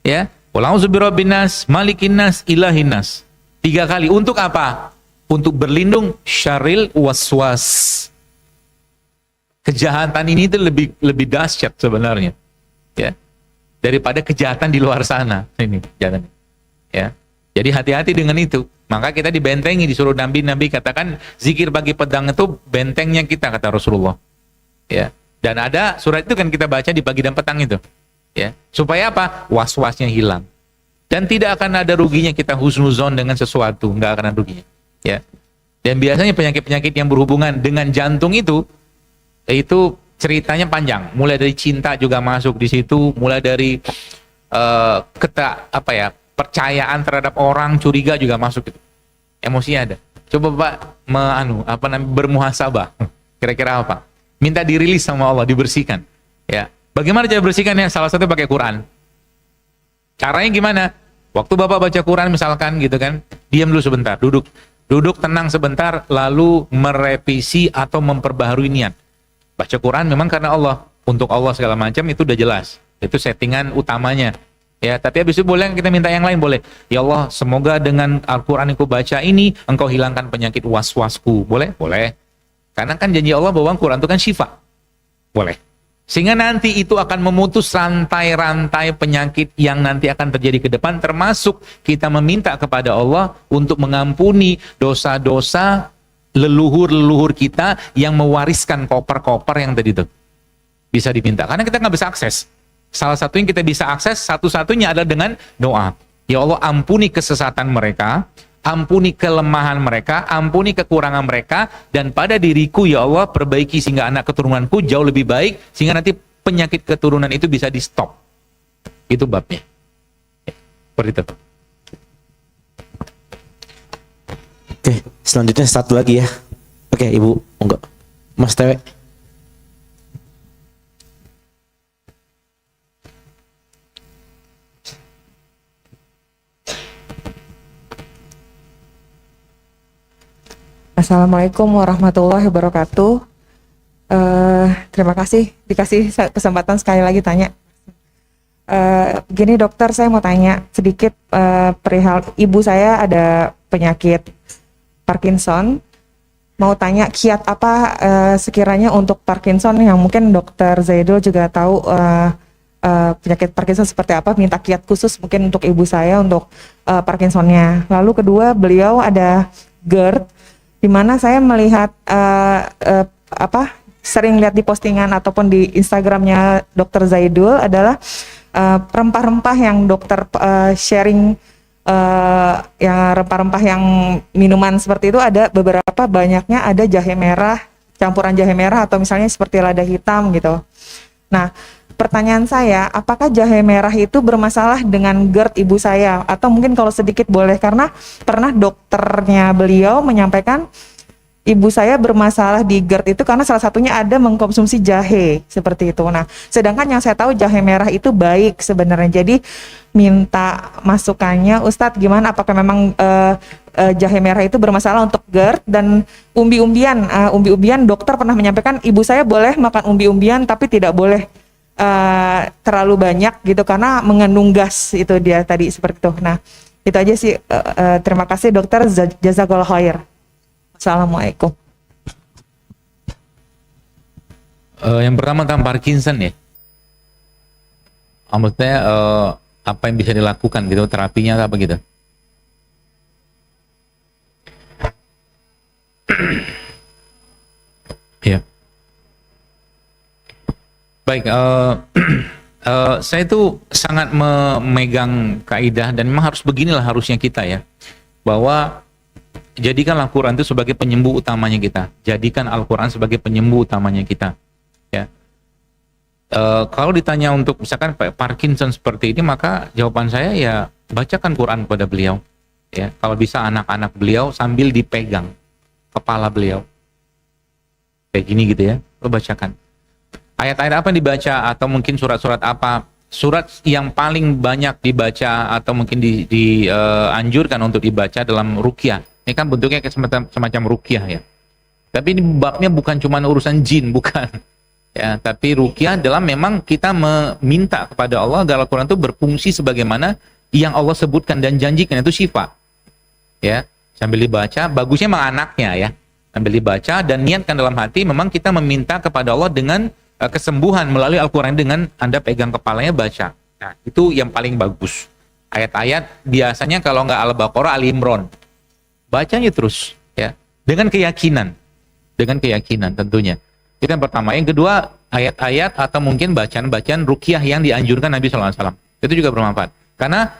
ya. Qul a'udzu birabbin nas, malikin nas, ilahin nas. 3 kali. Untuk apa? Untuk berlindung syarril waswas. Kejahatan ini itu lebih dahsyat sebenarnya, ya, daripada kejahatan di luar sana. Ini kejahatan, ya. Jadi hati-hati dengan itu. Maka kita dibentengi, disuruh Nabi katakan zikir pagi pedang itu bentengnya kita, kata Rasulullah. Ya. Dan ada surat itu kan kita baca di pagi dan petang itu, ya. Supaya apa? Was-wasnya hilang. Dan tidak akan ada ruginya kita husnuzon dengan sesuatu, nggak akan ada ruginya. Ya. Dan biasanya penyakit-penyakit yang berhubungan dengan jantung itu ceritanya panjang. Mulai dari cinta juga masuk di situ, mulai dari percayaan terhadap orang, curiga juga masuk itu. Emosi ada. Coba Pak bermuhasabah. Kira-kira apa? Minta dirilis sama Allah, dibersihkan. Ya. Bagaimana cara bersihkannya? Salah satu pakai Quran. Caranya gimana? Waktu Bapak baca Quran misalkan gitu kan, diam dulu sebentar, duduk tenang sebentar, lalu merevisi atau memperbaharui niat. Baca Quran memang karena Allah, untuk Allah segala macam itu udah jelas, itu settingan utamanya. Ya, tapi habis itu boleh kita minta yang lain, boleh. Ya Allah, semoga dengan Al-Quran yang ku baca ini, Engkau hilangkan penyakit was-wasku. Boleh? Boleh. Karena kan janji Allah bahwa Quran itu kan syifa. Boleh. Sehingga nanti itu akan memutus rantai-rantai penyakit yang nanti akan terjadi ke depan, termasuk kita meminta kepada Allah untuk mengampuni dosa-dosa leluhur-leluhur kita yang mewariskan koper-koper yang tadi itu. Bisa diminta, karena kita nggak bisa akses. Salah satu yang kita bisa akses, satu-satunya adalah dengan doa. Ya Allah, ampuni kesesatan mereka, ampuni kelemahan mereka, ampuni kekurangan mereka, dan pada diriku ya Allah perbaiki sehingga anak keturunanku jauh lebih baik, sehingga nanti penyakit keturunan itu bisa di stop. Itu babnya. Seperti itu. Oke, selanjutnya satu lagi ya. Oke, Ibu, enggak. Mas Tewe. Assalamualaikum warahmatullahi wabarakatuh. Terima kasih dikasih kesempatan sekali lagi tanya. Gini dokter, saya mau tanya sedikit perihal ibu saya ada penyakit Parkinson. Mau tanya kiat apa sekiranya untuk Parkinson yang mungkin dokter Zaidul juga tahu penyakit Parkinson seperti apa, minta kiat khusus mungkin untuk ibu saya untuk Parkinsonnya. Lalu kedua, beliau ada GERD, di mana saya melihat sering lihat di postingan ataupun di Instagramnya Dokter Zaidul adalah rempah-rempah yang dokter sharing, yang rempah-rempah yang minuman seperti itu, ada beberapa, banyaknya ada jahe merah, campuran jahe merah atau misalnya seperti lada hitam gitu. Nah, pertanyaan saya, apakah jahe merah itu bermasalah dengan GERD ibu saya? Atau mungkin kalau sedikit boleh, karena pernah dokternya beliau menyampaikan ibu saya bermasalah di GERD itu karena salah satunya ada mengkonsumsi jahe, seperti itu. Nah, sedangkan yang saya tahu jahe merah itu baik sebenarnya. Jadi minta masukannya, Ustadz gimana, apakah memang jahe merah itu bermasalah untuk GERD? Dan umbi-umbian dokter pernah menyampaikan ibu saya boleh makan umbi-umbian tapi tidak boleh terlalu banyak gitu karena mengandung gas, itu dia tadi seperti itu. Nah, itu aja sih. Terima kasih dokter, jazakallahu khair. Assalamualaikum. Yang pertama tentang Parkinson ya. Maksudnya apa yang bisa dilakukan gitu, terapinya apa gitu. Ya. Baik, saya itu sangat memegang kaidah dan memang harus beginilah harusnya kita ya, bahwa jadikan Al-Quran itu sebagai penyembuh utamanya kita. Jadikan Al-Quran sebagai penyembuh utamanya kita. Ya. Kalau ditanya untuk misalkan Parkinson seperti ini, maka jawaban saya ya bacakan Quran kepada beliau. Ya, kalau bisa anak-anak beliau sambil dipegang kepala beliau. Kayak gini gitu ya, lo bacakan. Ayat-ayat apa yang dibaca atau mungkin surat-surat apa? Surat yang paling banyak dibaca atau mungkin dianjurkan untuk dibaca dalam ruqyah. Ini kan bentuknya kayak semacam ruqyah ya. Tapi ini babnya bukan cuma urusan jin, bukan. Ya, tapi ruqyah dalam memang kita meminta kepada Allah agar Al-Quran itu berfungsi sebagaimana yang Allah sebutkan dan janjikan, itu syifa. Ya, sambil dibaca, bagusnya memang anaknya ya. Sambil dibaca dan niatkan dalam hati, memang kita meminta kepada Allah dengan kesembuhan melalui Al-Quran dengan Anda pegang kepalanya baca. Nah, itu yang paling bagus. Ayat-ayat biasanya kalau nggak Al-Baqarah, Al-Imran. Bacanya terus ya, dengan keyakinan tentunya. Itu yang pertama. Yang kedua, ayat-ayat atau mungkin bacaan-bacaan ruqyah yang dianjurkan Nabi SAW. Itu juga bermanfaat. Karena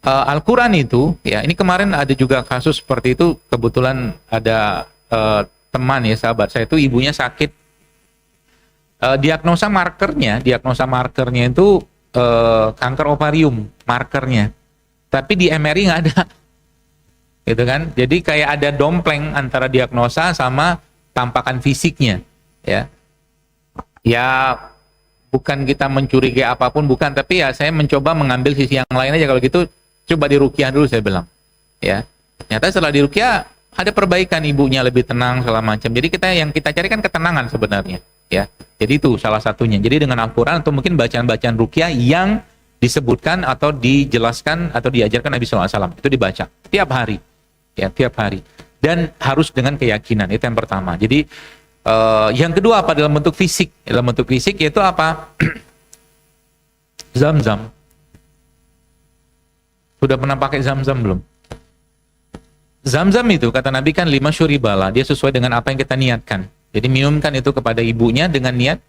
Al-Quran itu, ya ini kemarin ada juga kasus seperti itu, kebetulan ada teman ya, sahabat saya itu ibunya sakit, diagnosa markernya itu kanker ovarium, markernya, tapi di MRI nggak ada, gitu kan? Jadi kayak ada dompleng antara diagnosa sama tampakan fisiknya, ya. Ya bukan kita mencurigai apapun, bukan, tapi ya saya mencoba mengambil sisi yang lain aja. Kalau gitu coba diruqyah dulu, saya bilang, ya. Ternyata setelah diruqyah ada perbaikan, ibunya lebih tenang segala macam. Jadi yang kita cari kan ketenangan sebenarnya, ya. Jadi itu salah satunya. Jadi dengan Al-Qur'an atau mungkin bacaan-bacaan ruqyah yang disebutkan atau dijelaskan atau diajarkan Nabi SAW itu dibaca tiap hari, ya, tiap hari, dan harus dengan keyakinan. Itu yang pertama. Jadi yang kedua apa, dalam bentuk fisik. Dalam bentuk fisik yaitu apa? Zam-zam. Sudah pernah pakai zam-zam belum? Zam-zam itu kata Nabi kan 5 syuribala, dia sesuai dengan apa yang kita niatkan. Jadi minumkan itu kepada ibunya dengan niat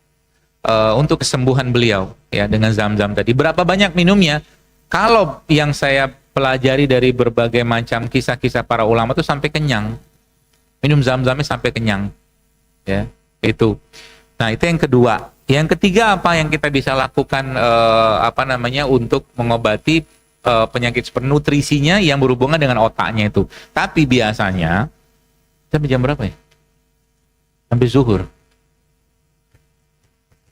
untuk kesembuhan beliau, ya, dengan zam-zam tadi. Berapa banyak minumnya? Kalau yang saya pelajari dari berbagai macam kisah-kisah para ulama itu sampai kenyang. Minum zam-zamnya sampai kenyang. Ya, itu. Nah, itu yang kedua. Yang ketiga apa yang kita bisa lakukan untuk mengobati penyakit seperti nutrisinya yang berhubungan dengan otaknya itu. Tapi biasanya sampai jam berapa ya? Sampai zuhur.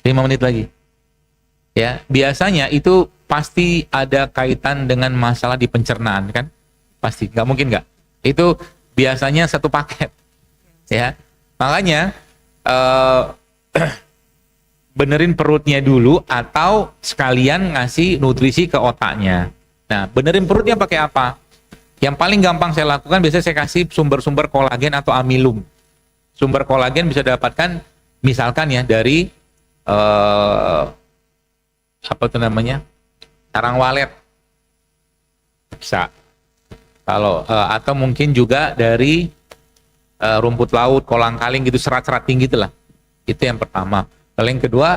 5 menit lagi. Ya, biasanya itu pasti ada kaitan dengan masalah di pencernaan kan? Pasti, nggak mungkin nggak. Itu biasanya satu paket. Ya. Makanya benerin perutnya dulu atau sekalian ngasih nutrisi ke otaknya. Nah, benerin perutnya pakai apa? Yang paling gampang saya lakukan biasanya saya kasih sumber-sumber kolagen atau amilum. Sumber kolagen bisa dapatkan misalkan ya dari sarang walet. Bisa. Kalau atau mungkin juga dari rumput laut, kolang-kaling gitu, serat-serat tinggi itulah. Itu yang pertama. Lalu yang kedua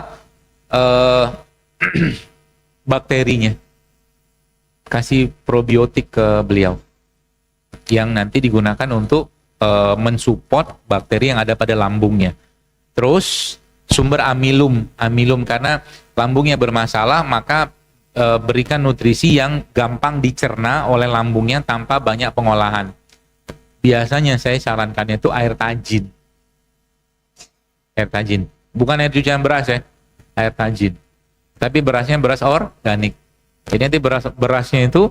bakterinya. Kasih probiotik ke beliau yang nanti digunakan untuk mensupport bakteri yang ada pada lambungnya. Terus sumber amilum karena lambungnya bermasalah, maka berikan nutrisi yang gampang dicerna oleh lambungnya tanpa banyak pengolahan. Biasanya saya sarankannya itu air tajin. Air tajin. Bukan air cucian beras ya. Air tajin. Tapi berasnya beras organik. Jadi nanti berasnya itu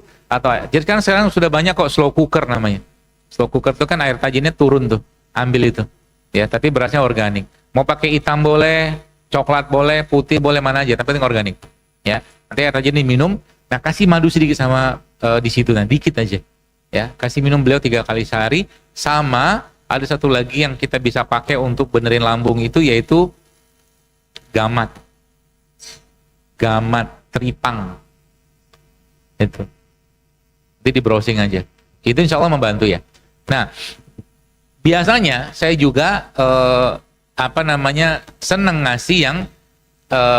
jadi kan sekarang sudah banyak kok slow cooker namanya. Slow cooker itu kan air tajinnya turun tuh. Ambil itu. Ya, tapi berasnya organik. Mau pakai hitam boleh, coklat boleh, putih boleh, mana aja, tapi penting organik. Ya. Nanti air tajin diminum, nah kasih madu sedikit sama di situ, nah dikit aja. Ya, kasih minum beliau 3 kali sehari. Sama ada satu lagi yang kita bisa pakai untuk benerin lambung itu, yaitu gamat teripang itu. Nanti di browsing aja, itu insya Allah membantu ya. Nah, biasanya saya juga seneng ngasih yang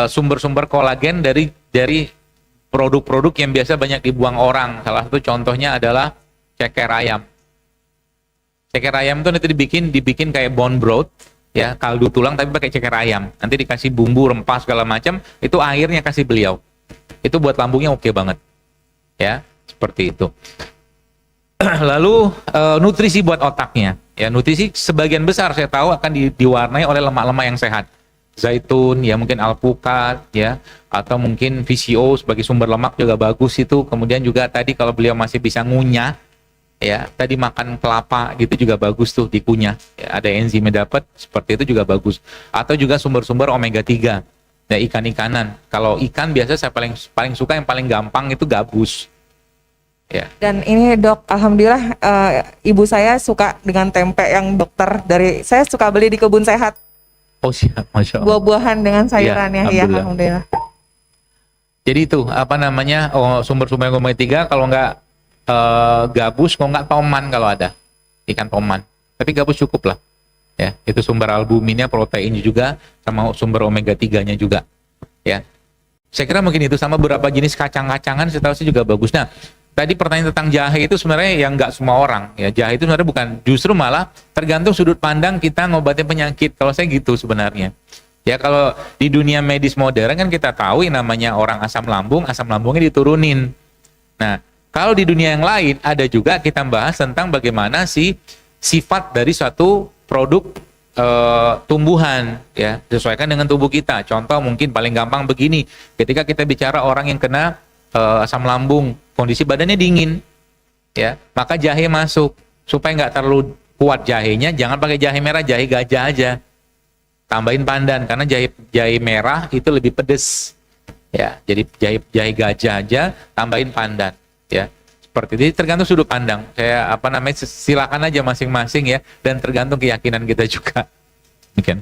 sumber-sumber kolagen dari produk-produk yang biasa banyak dibuang orang. Salah satu contohnya adalah ceker ayam. Ceker ayam itu nanti dibikin kayak bone broth, ya, kaldu tulang tapi pakai ceker ayam. Nanti dikasih bumbu, rempah segala macam, itu airnya kasih beliau. Itu buat lambungnya oke banget. Ya, seperti itu. Lalu nutrisi buat otaknya. Ya, nutrisi sebagian besar saya tahu akan diwarnai oleh lemak-lemak yang sehat. Zaitun, ya mungkin alpukat, ya, atau mungkin VCO sebagai sumber lemak juga bagus itu. Kemudian juga tadi kalau beliau masih bisa ngunyah, ya, tadi makan kelapa gitu juga bagus tuh dikunyah. Ya, ada enzimnya dapat, seperti itu juga bagus. Atau juga sumber-sumber omega 3. Ya, ikan-ikanan. Kalau ikan biasa saya paling suka yang paling gampang itu gabus. Ya. Dan ini dok, alhamdulillah ibu saya suka dengan tempe yang dokter saya suka beli di kebun sehat. Oh siap, Masya Allah. Buah-buahan dengan sayurannya, ya, alhamdulillah. Jadi itu sumber-sumber omega 3 kalau nggak gabus, kalau nggak toman kalau ada ikan toman. Tapi gabus cukup lah. Ya, itu sumber albuminnya, proteinnya juga, sama sumber omega 3-nya juga. Ya. Saya kira mungkin itu, sama beberapa jenis kacang-kacangan setahu saya juga bagus. Nah, tadi pertanyaan tentang jahe itu sebenarnya yang nggak semua orang ya, jahe itu sebenarnya bukan, justru malah tergantung sudut pandang kita ngobatin penyakit. Kalau saya gitu sebenarnya ya. Kalau di dunia medis modern kan kita tahu yang namanya orang asam lambungnya diturunin. Nah, kalau di dunia yang lain ada juga kita bahas tentang bagaimana sih sifat dari suatu produk tumbuhan ya, sesuaikan dengan tubuh kita. Contoh mungkin paling gampang begini, ketika kita bicara orang yang kena asam lambung, kondisi badannya dingin, ya, maka jahe masuk supaya nggak terlalu kuat jahenya. Jangan pakai jahe merah, jahe gajah aja. Tambahin pandan karena jahe merah itu lebih pedes, ya. Jadi jahe gajah aja, tambahin pandan, ya. Seperti itu. Tergantung sudut pandang. Silakan aja masing-masing ya, dan tergantung keyakinan kita juga. Demikian.